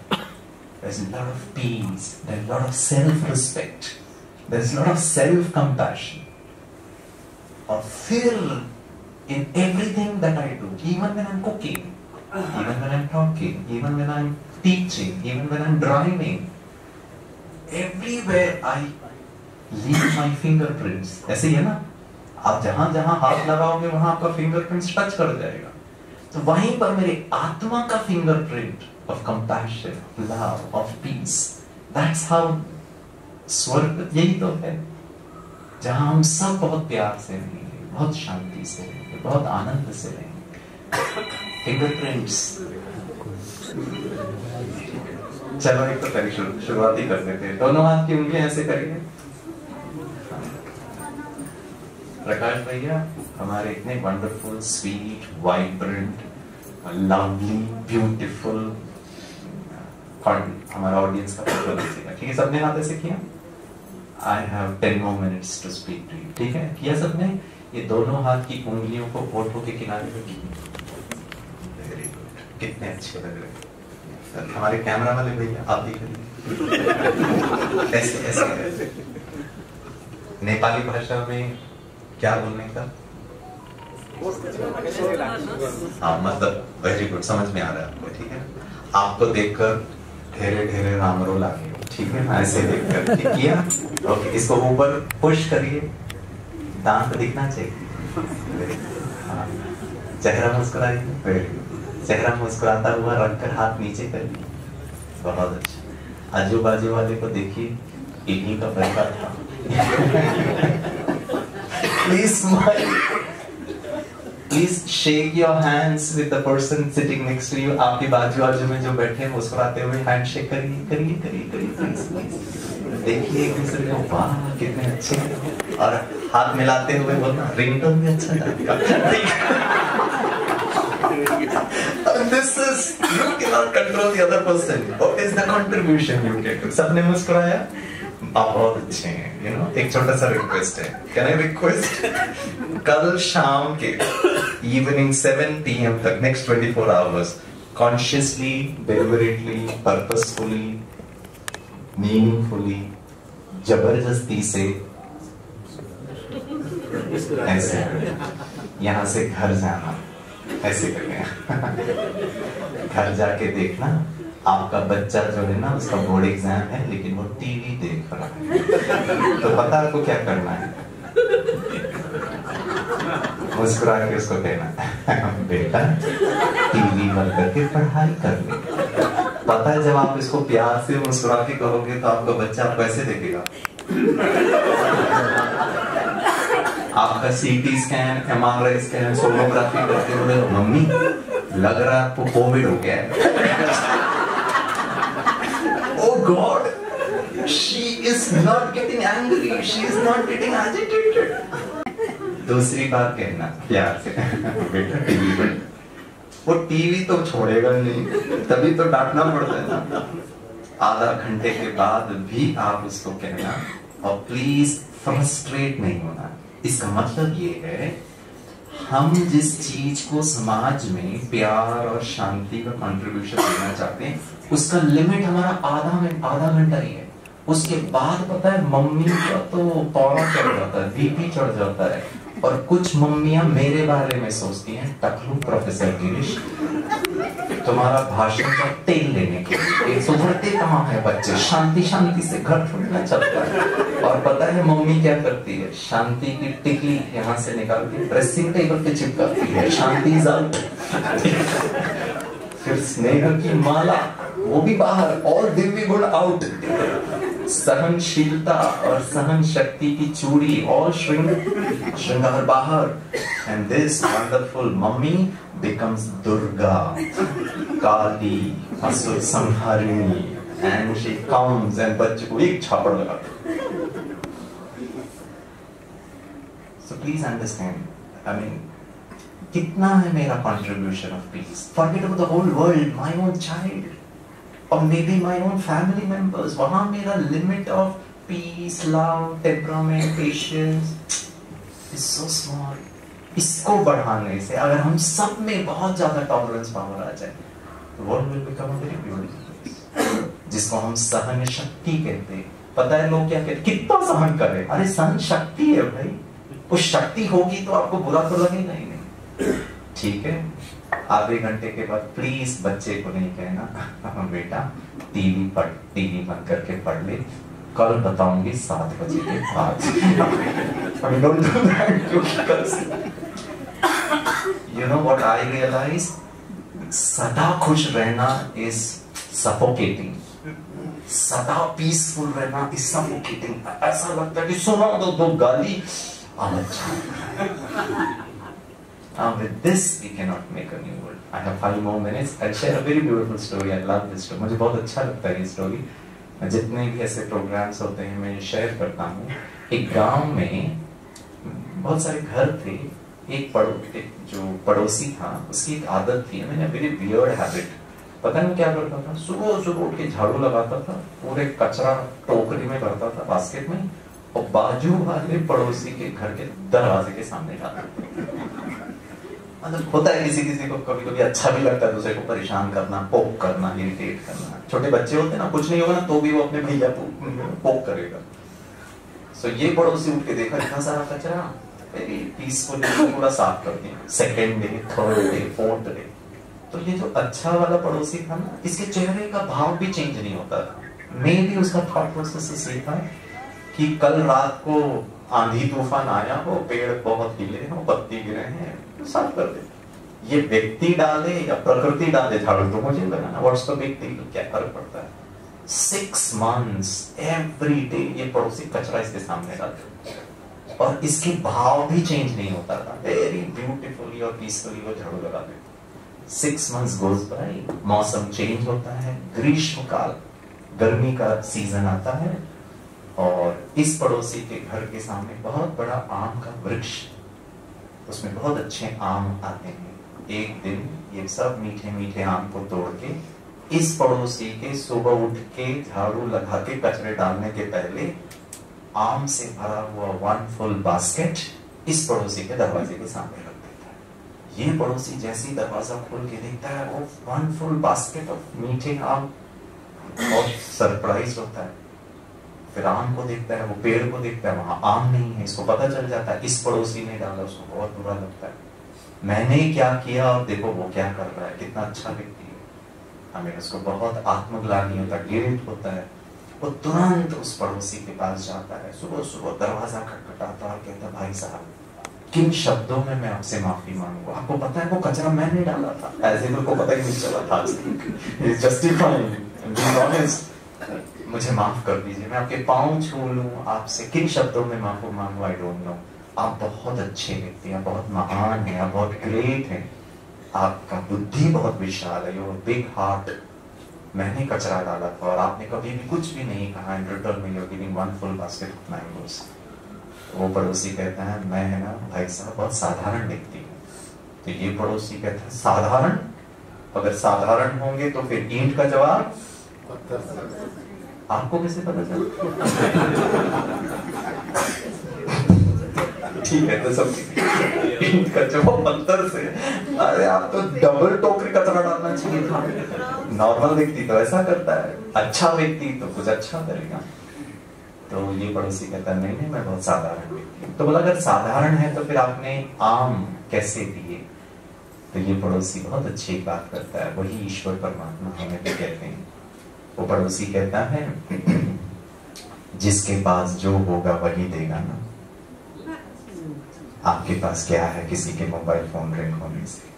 there's a lot of peace, there's a lot of self-respect, there's a lot of self-compassion. और फिर in everything that I do, even when I'm cooking, even when I'm talking, even when I'm teaching, even when I'm driving, everywhere I leave my fingerprints. ऐसे ही है ना, आप जहां जहां हाथ लगाओगे वहां आपका फिंगरप्रिंट्स टच कर जाएगा, तो वहीं पर मेरे आत्मा का fingerprint of compassion, love, of peace, that's how स्वर्ग, यही तो है। जहां हम सब बहुत प्यार से रहेंगे, बहुत शांति से रहेंगे, बहुत आनंद से रहेंगे। फिंगरप्रिंट्स, चलो एक तो करिए, शुरुआत ही कर देते हैं। दोनों हाथ की उंगलियां ऐसे करिए। प्रकाश भैया हमारे इतने wonderful, sweet, vibrant, lovely, beautiful, हमारा ऑडियंस का फोटो लीजिएगा, ठीक है? सबने हाथ ऐसे किया। I have 10 more minutes to speak to you, ठीक है? किया सबने? ये दोनों हाथ की उंगलियों को होठों के किनारे रखिए। वेरी गुड, कितने अच्छे लग रहे हैं। हमारे कैमरा वाले भैया आप भी करिए। ऐसे ऐसे। नेपाली भाषा में क्या बोलने का? हाँ, मतलब वेरी गुड, समझ में आ रहा है आपको, ठीक है? आपको देखकर ढेरे ढेरे रामरो लागे, ठीक है? ऐसे देखकर ठीक किया। ओके, इसको ऊपर पुश करिए, दांत दिखना चाहिए। हाँ, चेहरा मुस्कुराइए, वेरी गुड। चेहरा मुस्कुराता हुआ रखकर हाथ नीचे करिए, बहुत अच्छा। आजू बाजू वाले को देखिए, इन्हीं का पैसा था। Please smile. Please shake your hands with the person sitting next to you. आपके बाजू में जो बैठे हैं मुस्कुराते हुए हैंड शेक करिए, करिए, करिए, करिए। देखिए एक दूसरे को, वाह कितने अच्छे हैं। और हाथ मिलाते हुए बोलना, रिंगटोन भी अच्छा लगेगा। This is, you cannot control the other person. What is the contribution you can do? सबने मुस्कुराया, आप बहुत अच्छे हैं, you know? एक छोटा सा रिक्वेस्ट है, कैन आई रिक्वेस्ट, कल शाम के इवनिंग 7 PM तक, next 24 hours, consciously, deliberately, purposefully, meaningfully, जबरदस्ती से ऐसे यहाँ से घर जाना, ऐसे करके घर जाके देखना आपका बच्चा जो है ना, उसका बोर्ड एग्जाम है लेकिन वो टीवी देख रहा है। तो पता आपको क्या करना है? मुस्कुरा के उसको कहना, बेटा टीवी बंद करके पढ़ाई कर ले। पता है जब आप इसको प्यार से मुस्कुरा के कहोगे तो आपका बच्चा आपको ऐसे देखेगा। आपका CT scan, MRI scan, sonography करते हुए, मम्मी लग रहा है आपको कोविड हो गया है। Oh God, she is not getting angry, she is not getting agitated. दूसरी बार कहना प्यार से, बेटा टीवी बंद। वो टीवी तो छोड़ेगा नहीं, तभी तो डांटना पड़ता है ना। आधा घंटे के बाद भी आप उसको कहना, और प्लीज फ्रस्ट्रेट नहीं होना। इसका मतलब ये है, हम जिस चीज को समाज में प्यार और शांति का कंट्रीब्यूशन देना चाहते हैं, उसका लिमिट हमारा आधा घंटा ही है। उसके बाद पता है मम्मी का तो पारा चढ़ जाता है, बीपी चढ़ जाता है। और कुछ मम्मियां मेरे बारे में सोचती हैं, टकलू प्रोफेसर गिरीश तुम्हारा भाषण का तेल लेने के लिए, सुधरते कहाँ है बच्चे, शांति शांति से घर थोड़ा चलता है। और पता है मम्मी क्या करती है, शांति की टिकली यहाँ से निकाल के ड्रेसिंग टेबल पे चिपकाती है, शांति इज आउट। फिर स्नेह की माला, वो भी बाहर, और दिव्य गुण आउट। सहनशीलता और सहन शक्ति की चूड़ी, और श्रृंगार बाहर। And this wonderful mummy becomes Durga, Kali, असुर संहारिणी, and she comes and बच्चे को एक छापड़ लगाता। So please understand, I mean, कितना है मेरा contribution of peace? Forget about the whole world, my own child, or maybe my own family members. वहाँ मेरा limit of peace, love, temperament, patience is so small. इसको बढ़ाने से अगर हम सब में बहुत ज्यादा टॉलरेंस पावर आ जाए, तो world will become a very beautiful place, जिसको हम सहन शक्ति कहते हैं। पता है लोग क्या कहते हैं, कितना सहन करे? अरे सहन शक्ति है भाई, वो शक्ति होगी तो आपको बुरा तो लगेगा ही नहीं। ठीक है, आधे घंटे के बाद प्लीज बच्चे को नहीं कहना, बेटा टीवी बंद करके पढ़ ले, कल बताऊंगी 7 बजे के बाद। You know what I realize? सदा खुश रहना is suffocating. सदा पीसफुल रहना इज सफोकेटिंग। ऐसा लगता है कि सुना दो गाली, with this we cannot make a new world. I have 5 more minutes. I'll share a very beautiful story. I love this story. मुझे बहुत अच्छा लगता है ये स्टोरी। जितने भी ऐसे प्रोग्राम्स होते हैं मैं शेयर करता हूँ। एक गांव में बहुत सारे घर थे। एक जो पड़ोसी था उसकी एक आदत थी, मैंने वेरी वियर्ड हैबिट। पता नहीं क्या करता था, सुबह सुबह उठ के झाड़ू लगाता था, पूरे कचरा टोकरी में भरता था बास्केट में, और बाजू वाले पड़ोसी के घर के दरवाजे के सामने डालता था। मतलब होता है किसी किसी को कभी कभी अच्छा भी लगता है दूसरे को परेशान करना, पोक करना, इरिटेट करना। छोटे बच्चे होते हैं ना, कुछ नहीं होगा ना तो भी वो अपने भैया पोक करेगा। सो ये पड़ोसी उठ के देखा इतना सारा कचरा, वेरी पीसफुली पूरा साफ कर दिया। Second day, third day, fourth day. तो ये जो अच्छा वाला पड़ोसी था ना, इसके चेहरे का भाव भी चेंज नहीं होता था। मे भी उसका थॉट प्रोसेस ये था कि कल रात को आंधी तूफान आया हो, पेड़ बहुत हिले हो, पत्ती गिरे हैं, तो साफ कर दे। ये व्यक्ति डाले या प्रकृति डाले झाड़ू तो मुझे लगाना, व्हाट्स द बिग डील, क्या फर्क पड़ता है। 6 months एवरी डे ये पड़ोसी कचरा इसके सामने डालते और इसके भाव भी चेंज नहीं होता था। वेरी ब्यूटीफुली और पीसफुली वो झाड़ू लगाते। 6 months गोज बाय, मौसम चेंज होता है, ग्रीष्म काल, गर्मी का सीजन आता है, और इस पड़ोसी के घर के सामने बहुत बड़ा आम का वृक्ष, उसमें बहुत अच्छे आम आते हैं। एक दिन ये सब मीठे मीठे आम को तोड़ के इस पड़ोसी के सुबह उठ के झाड़ू लगा के कचरे डालने के पहले आम से भरा हुआ 1 full बास्केट इस पड़ोसी के दरवाजे के सामने रख देता है। ये पड़ोसी जैसे ही दरवाजा खोल के देखता है वो 1 full बास्केट ऑफ मीठे आम, और सरप्राइज होता है। फिर आम को देखता है, वो पेड़ को देखता है, वहां आम नहीं है। इसको पता चल जाता है इस पड़ोसी ने डाला, उसको बहुत बुरा लगता है, मैंने क्या किया और देखो वो क्या कर रहा है, कितना अच्छा व्यक्ति है। हमें उसको बहुत आत्मग्लानि होता है, गिल्ट होता है। वो तुरंत उस पड़ोसी के पास जाता है, सुबह सुबह दरवाजा खटखटाता और कहता, भाई साहब किन शब्दों में मैं आपसे माफी मांगू, आपको पता है वो कचरा मैंने डाला था, ऐसे मेरे को पता ही नहीं चला था, जस्टिफाइंग, मुझे माफ कर दीजिए, मैं आपके पाँव छू लूं, आपसे किन शब्दों में माफी मांगू, आई डोंट नो। आप बहुत अच्छे व्यक्ति हैं, बहुत महान हैं, आप बहुत ग्रेट हैं, आपका बुद्धि बहुत विशाल है, योर बिग हार्ट। मैंने कचरा डाला था और आपने कभी भी कुछ भी नहीं कहा, इन रिटर्न में you're giving 1 full basket of mangoes। वो पड़ोसी कहता है, मैं है ना भाई साहब बहुत साधारण व्यक्ति हूँ। तो ये पड़ोसी कहता है, साधारण? अगर साधारण होंगे तो फिर ईंट का जवाब आपको कैसे पता चला? ठीक है, तो सब ईंट का जवाब पत्थर से। अरे आप तो डबल टोकरी कचरा डालना चाहिए था। नॉर्मल व्यक्ति तो ऐसा करता है, अच्छा व्यक्ति तो कुछ अच्छा करेगा। तो ये पड़ोसी कहता है, नहीं नहीं मैं बहुत साधारण व्यक्ति। तो बोला, अगर साधारण है तो फिर आपने आम कैसे दिए? तो ये पड़ोसी बहुत अच्छी बात करता है, वही ईश्वर परमात्मा हमें भी कहते हैं। वो पड़ोसी कहता है, जिसके पास जो होगा वही देगा ना। आपके पास क्या है किसी के मोबाइल फोन रिंग होने से?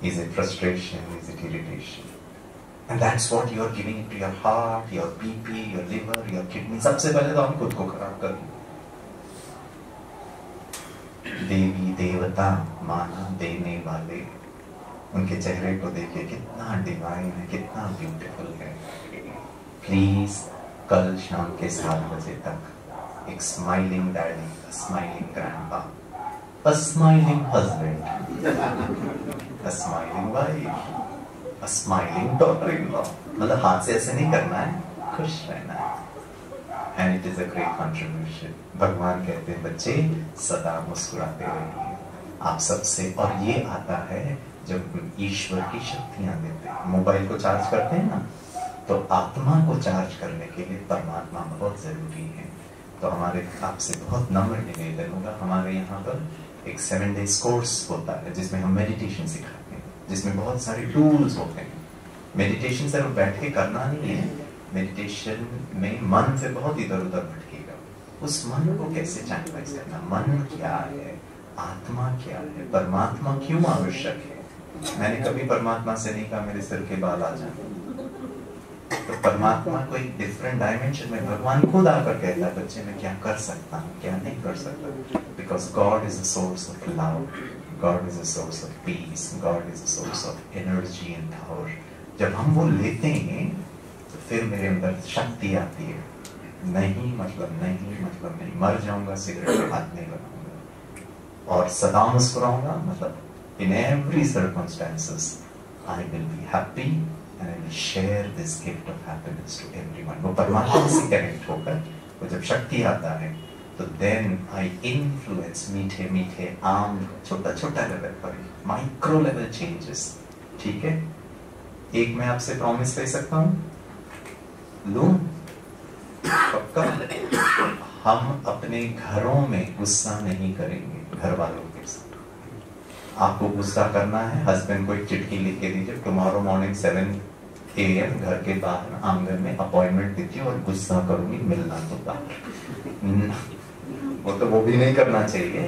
Is it frustration? Is it irritation? And that's what you are giving to your heart, your BP, your liver, your kidney. सबसे पहले तो हम खुद को खराब कर देवी देवता माना देने वाले, उनके चेहरे को देखिए कितना डिवाइन है, कितना ब्यूटीफुल है। प्लीज कल शाम के 7 बजे तक एक smiling daddy, smiling grandpa, a smiling husband, a smiling wife, a smiling daughter-in-law। मतलब हाथ से ऐसे नहीं करना है, खुश रहना है। And it is a great contribution। भगवान कहते हैं बच्चे सदा मुस्कुराते रहिए आप सबसे। और ये आता है जब ईश्वर की शक्तियां देते हैं। मोबाइल को चार्ज करते हैं ना, तो आत्मा को चार्ज करने के लिए परमात्मा बहुत जरूरी है। तो हमारे आपसे बहुत नम्र निवेदन होगा, हमारे यहाँ पर एक 7 days कोर्स होता है जिसमें हम मेडिटेशन सिखाते हैं, जिसमें बहुत सारे टूल्स होते हैं। मेडिटेशन सिर्फ बैठ के करना नहीं है, मेडिटेशन में मन से बहुत इधर उधर भटकेगा। उस मन को कैसे चैनलाइज करना, मन क्या है, आत्मा क्या है, परमात्मा क्यों आवश्यक है। मैंने कभी परमात्मा से नहीं कहा मेरे सिर के बाल आ जाए, तो परमात्मा को एक डिफरेंट डायमेंशन में भगवान खुद आकर कहता है बच्चे मैं क्या कर सकता हूँ क्या नहीं कर सकता, because God is a source of love, God is a source of peace, God is a source of energy and power. जब हम वो लेते हैं तो फिर मेरे अंदर शक्ति आती है, नहीं मतलब नहीं मतलब नहीं, मर जाऊंगा सिगरेट का हाथ नहीं लगाऊंगा और सदा मुस्कुराऊंगा, मतलब in every circumstances I will be happy and I will share this gift of happiness to everyone। वो परमात्मा से कनेक्ट होकर वो जब शक्ति आता है तो then I influence मीठे मीठे आम छोटा छोटा लेवल पर माइक्रो लेवल चेंजेस। ठीक है, एक मैं आपसे प्रॉमिस ले सकता हूँ, लूं पक्का, हम अपने घरों में गुस्सा नहीं करेंगे घर वालों के साथ। आपको गुस्सा करना है, हस्बैंड को एक चिट्ठी लिख के दीजिए, टुमारो मॉर्निंग 7 AM घर के बाहर आंगन में अपॉइंटमेंट दीजिए और गुस्सा करूंगी, मिलना तो बाहर। वो तो वो भी नहीं करना चाहिए,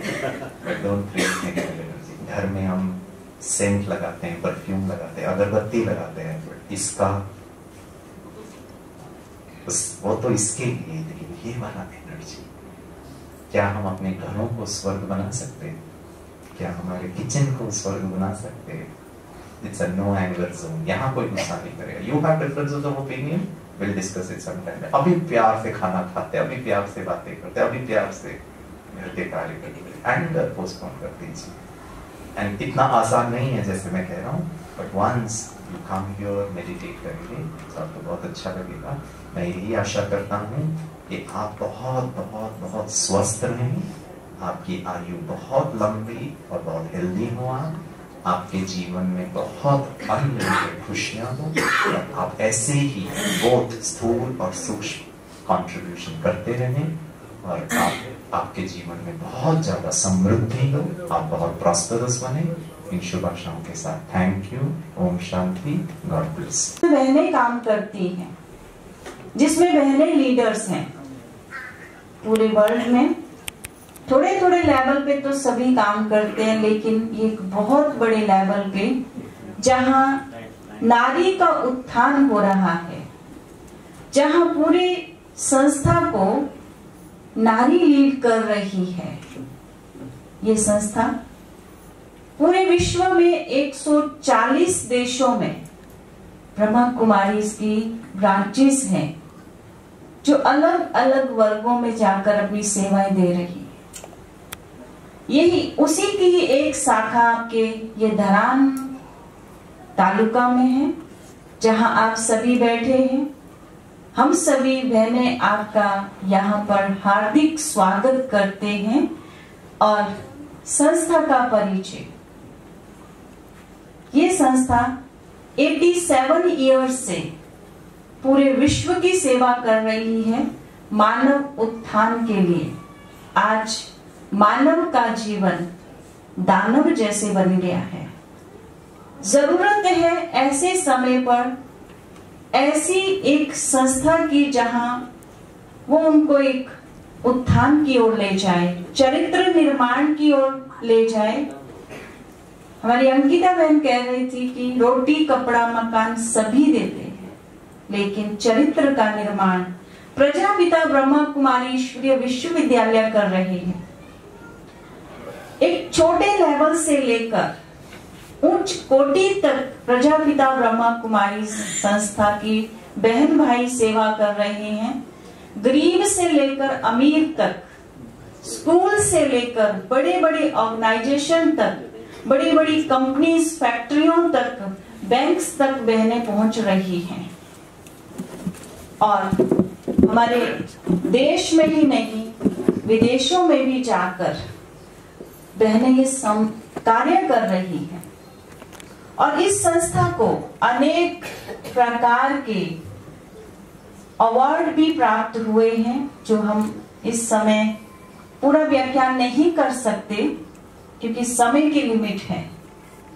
but don't create negative energy. घर में हम सेंट लगाते हैं, परफ्यूम लगाते हैं, अगरबत्ती लगाते हैं, इसका वो तो इसके लिए, लेकिन ये वाला एनर्जी, क्या हम अपने घरों को स्वर्ग बना सकते हैं? क्या हमारे किचन को स्वर्ग बना सकते हैं? It's a no anger zone, यहाँ कोई गुस्सा नहीं करेगा। You have differences of opinion, will discuss it some time. अभी प्यार से खाना खाते, अभी प्यार से बातें करते, अभी प्यार से घर के कार्य करते, एंगर पोस्टपोन कर दीजिए। एंड इतना आसान नहीं है जैसे मैं कह रहा हूँ, but once you come here meditate करेंगे तो आपको बहुत अच्छा लगेगा। मैं यही आशा करता हूँ कि आप बहुत बहुत बहुत स्वस्थ रहें, आपकी आयु बहुत लंबी और बहुत हेल्दी हो, आपके जीवन में बहुत अनलिमिटेड खुशियां हो, और आप ऐसे ही बहुत स्थूल और सूक्ष्म कंट्रीब्यूशन करते रहें, और आपके जीवन में बहुत ज्यादा समृद्धि हो, आप बहुत प्रॉस्परस बने। इन शुभ आशाओं के साथ थैंक यू। ओम शांति, गॉड ब्लेस। बहनें काम करती हैं, जिसमें बहनें लीडर्स हैं पूरे वर्ल्ड में। थोड़े थोड़े लेवल पे तो सभी काम करते हैं, लेकिन एक बहुत बड़े लेवल पे जहां नारी का उत्थान हो रहा है, जहां पूरी संस्था को नारी लीड कर रही है। ये संस्था पूरे विश्व में 140 देशों में ब्रह्मा कुमारीज की ब्रांचेस हैं, जो अलग अलग वर्गों में जाकर अपनी सेवाएं दे रही है। यही उसी की ही एक शाखा आपके ये धरान तालुका में है, जहां आप सभी बैठे हैं। हम सभी बहनें आपका यहाँ पर हार्दिक स्वागत करते हैं। और संस्था का परिचय, ये संस्था 87 ईयर्स से पूरे विश्व की सेवा कर रही है मानव उत्थान के लिए। आज मानव का जीवन दानव जैसे बन गया है। जरूरत है ऐसे समय पर ऐसी एक संस्था की जहां वो उनको एक उत्थान की ओर ले जाए, चरित्र निर्माण की ओर ले जाए। हमारी अंकिता बहन कह रही थी कि रोटी कपड़ा मकान सभी देते हैं, लेकिन चरित्र का निर्माण प्रजापिता ब्रह्मा कुमारी ईश्वरीय विश्वविद्यालय कर रही है। एक छोटे लेवल से लेकर उच्च कोटि तक प्रजापिता ब्रह्मा कुमारी संस्था की बहन भाई सेवा कर रहे हैं। गरीब से लेकर अमीर तक, स्कूल से लेकर बड़े बड़े ऑर्गेनाइजेशन तक, बड़ी बड़ी कंपनीज, फैक्ट्रियों तक, बैंक्स तक बहनें पहुंच रही हैं। और हमारे देश में ही नहीं, विदेशों में भी जाकर बहनें ये कार्य कर रही हैं। और इस संस्था को अनेक प्रकार के अवार्ड भी प्राप्त हुए हैं, जो हम इस समय पूरा व्याख्यान नहीं कर सकते क्योंकि समय की लिमिट है।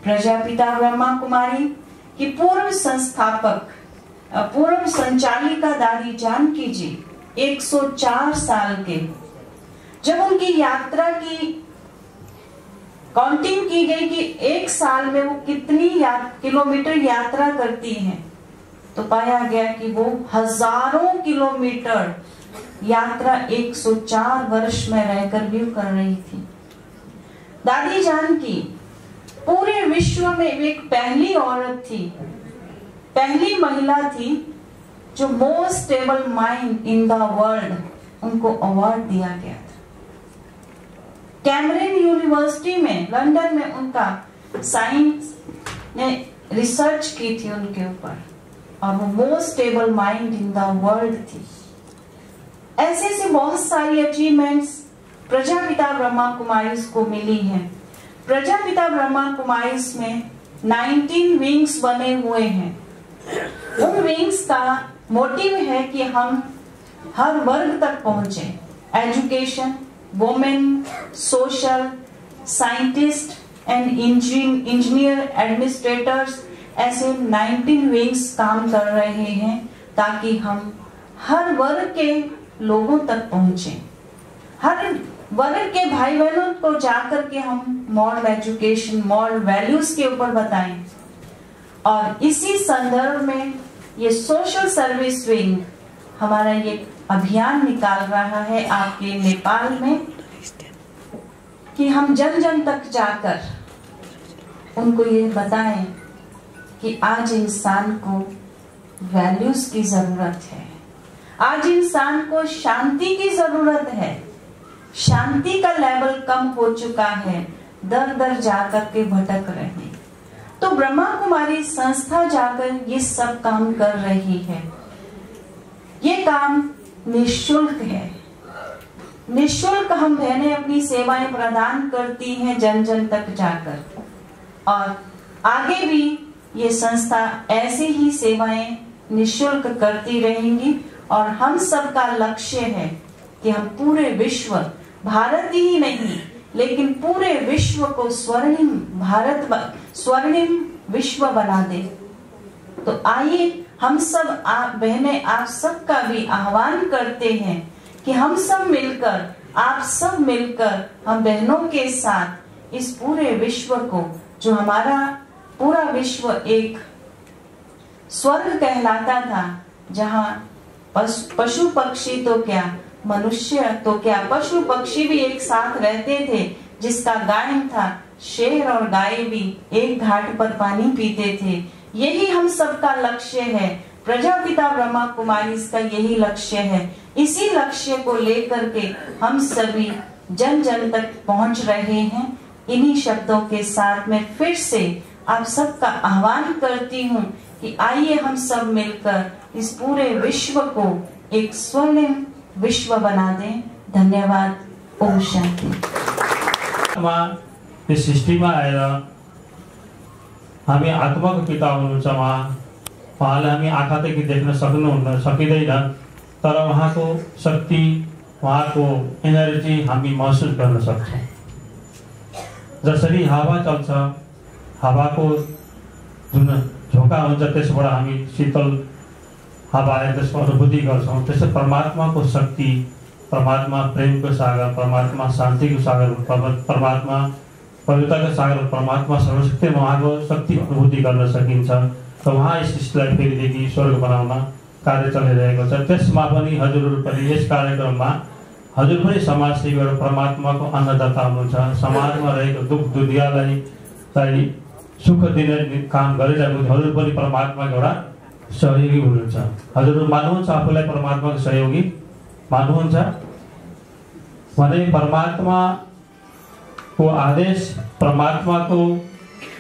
प्रजापिता ब्रह्मा कुमारी की पूर्व संस्थापक, पूर्व संचालिका दादी जानकी जी 104 साल के, जब उनकी यात्रा की काउंटिंग की गई कि एक साल में वो कितनी किलोमीटर यात्रा करती हैं, तो पाया गया कि वो हजारों किलोमीटर यात्रा 104 वर्ष में रहकर भी कर रही थी। दादी जान की पूरे विश्व में एक पहली औरत थी, पहली महिला थी जो most stable mind in the world, उनको अवार्ड दिया गया था। कैम्ब्रिज यूनिवर्सिटी में लंदन में उनका साइंस ने रिसर्च की थी उनके ऊपर, और वो most stable mind in the world थी। ऐसे से बहुत सारी अचीवमेंट्स प्रजापिता ब्रह्मा कुमारीज को मिली हैं। प्रजापिता ब्रह्मा कुमारीज में 19 विंग्स बने हुए हैं। उन विंग्स का मोटिव है कि हम हर वर्ग तक पहुंचे, education, women, social, scientist and engineer, administrators, ऐसे 19 विंग्स काम कर रहे हैं ताकि हम हर वर्ग के लोगों तक पहुंचे, हर वर्ग के भाई बहनों को जाकर के हम मॉरल एजुकेशन, मॉरल वैल्यूज के ऊपर बताएं। और इसी संदर्भ में ये सोशल सर्विस विंग हमारा ये अभियान निकाल रहा है आपके नेपाल में कि हम जन जन तक जाकर उनको ये बताएं कि आज इंसान को वैल्यूज की जरूरत है, आज इंसान को शांति की जरूरत है। शांति का लेवल कम हो चुका है, दर दर जाकर के भटक रहे हैं। तो ब्रह्मा कुमारी संस्था जाकर ये सब काम कर रही है। ये काम निःशुल्क है। निःशुल्क हम बहनें अपनी सेवाएं प्रदान करती हैं जन जन तक जाकर, और आगे भी ये संस्था ऐसी ही सेवाएं निःशुल्क करती रहेंगी। और हम सबका लक्ष्य है कि हम पूरे विश्व, भारत ही नहीं लेकिन पूरे विश्व को स्वर्णिम भारत, स्वर्णिम विश्व बना दे। तो आइए हम सब आप बहनें, आप सबका भी आह्वान करते हैं कि हम सब मिलकर, आप सब मिलकर, हम बहनों के साथ इस पूरे विश्व को, जो हमारा पूरा विश्व एक स्वर्ग कहलाता था, जहाँ पशु पक्षी तो क्या, मनुष्य तो क्या, पशु पक्षी भी एक साथ रहते थे, जिसका गायन था, शेर और गाय भी एक घाट पर पानी पीते थे। यही हम सबका लक्ष्य है। प्रजापिता ब्रह्मा कुमारी का यही लक्ष्य है। इसी लक्ष्य को लेकर के हम सभी जन जन तक पहुंच रहे हैं। इन्हीं शब्दों के साथ मैं फिर से आप सबका आह्वान करती हूँ कि आइए हम सब मिलकर इस पूरे विश्व को एक स्वर्णिम विश्व बना दें। धन्यवाद। ओम शांति। इस सृष्टिमा आएर हामी आत्माको पिता हुनुहुन्छ। उहाँले हामी आँखादेखि देख्न सकिँदैन, तर उहाँको शक्ति, उहाँको एनर्जी हामी महसुस गर्न सक्छौँ। जसरी हावा चल्छ, हावाको जुन झोका हुन्छ त्यसबाट हामी शीतल हावा आएर त्यसको अनुभूति गर्छौँ। त्यसै परमात्माको शक्ति, परमात्मा प्रेमको सागर, परमात्मा शान्तिको सागर, परमात्मा पवित्रताको सागर, परमात्मा सर्वशक्तिमा उहाँको शक्ति अनुभूति गर्न सकिन्छ। र उहाँ यस सृष्टिलाई फेरिदेखि स्वर्ग बनाउन कार्य चलिरहेको छ। त्यसमा पनि हजुरहरू पनि यस कार्यक्रममा हजुर पनि समाजसेवी र परमात्माको अन्नदाता हुनुहुन्छ। समाजमा रहेको दुख दुनियाँलाई सुख दिने काम गरिरहेको हजुर पनि परमात्माको एउटा सहयोगी हुनुहुन्छ। हजुरहरू मान्नुहुन्छ आफूलाई परमात्माको सहयोगी मान्नुहुन्छ भने परमात्माको आदेश, परमात्माको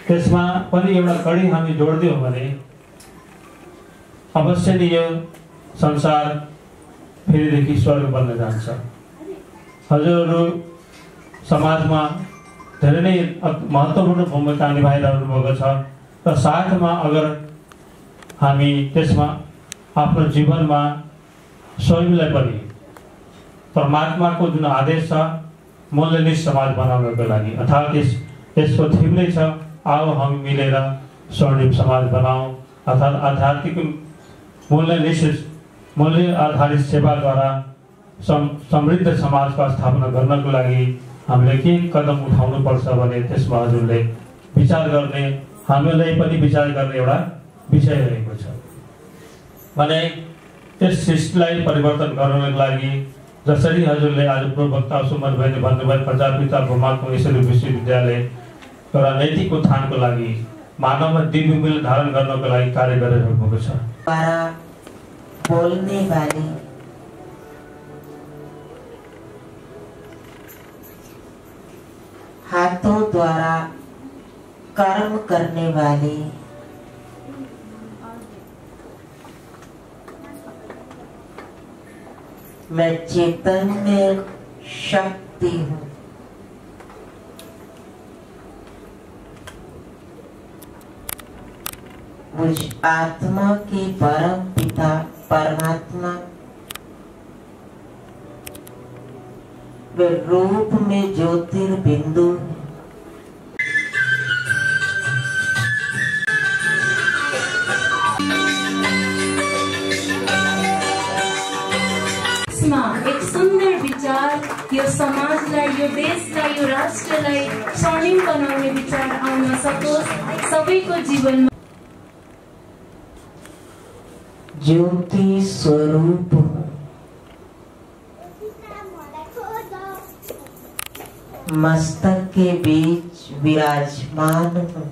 त्यसमा पनि एउटा कडी हामी जोड्दियौँ भने अवश्य नै यो संसार फेरिदेखि स्वर्ग बन्न जान्छ। हजुरहरू समाजमा धेरै नै महत्त्वपूर्ण भूमिका निभाइरहनु भएको छ र साथमा अगर हामी त्यसमा आफ्नो जीवनमा स्वयंलाई पनि परमात्माको जुन आदेश छ मूल्यनिष्ठ समाज बनाउनको लागि, अर्थात् यसको थीम नै छ आओ हम मिलेर स्वर्णिम समाज बनाऊ। अर्थात् आध्यात्मिक मूल्य आधारित सेवाद्वारा समृद्ध समाजको स्थापना गर्नको लागि हामीले के कदम उठाउनुपर्छ भने त्यसमा हजुरले विचार गर्ने, हामीलाई पनि विचार गर्ने एउटा विषय रहेको छ। भने यस सृष्टिलाई परिवर्तन गर्नको लागि जसरी हजुरले आज पूर्ववक्ता सुमन भाइले भन्नुभयो प्रजापिता ब्रह्माको यसरी विश्वविद्यालय एउटा नैतिक उत्थानको लागि मानवमा दिव्य मूल्य धारण गर्नको लागि कार्य गरिरहेको छ। बोलने वाली हाथों द्वारा कर्म करने वाली मैं चैतन्य शक्ति हूँ। मुझ आत्मा के परम पिता परमात्मा वे रूप में ज्योतिर्बिंदु एक सुंदर विचार यो समाजलाई, यो देशलाई, यो राष्ट्रलाई स्वर्णिम बनाउने विचार आउन सकोस् सबैको जीवनमा। ज्योति स्वरूप मस्तक के बीच विराजमान हूँ।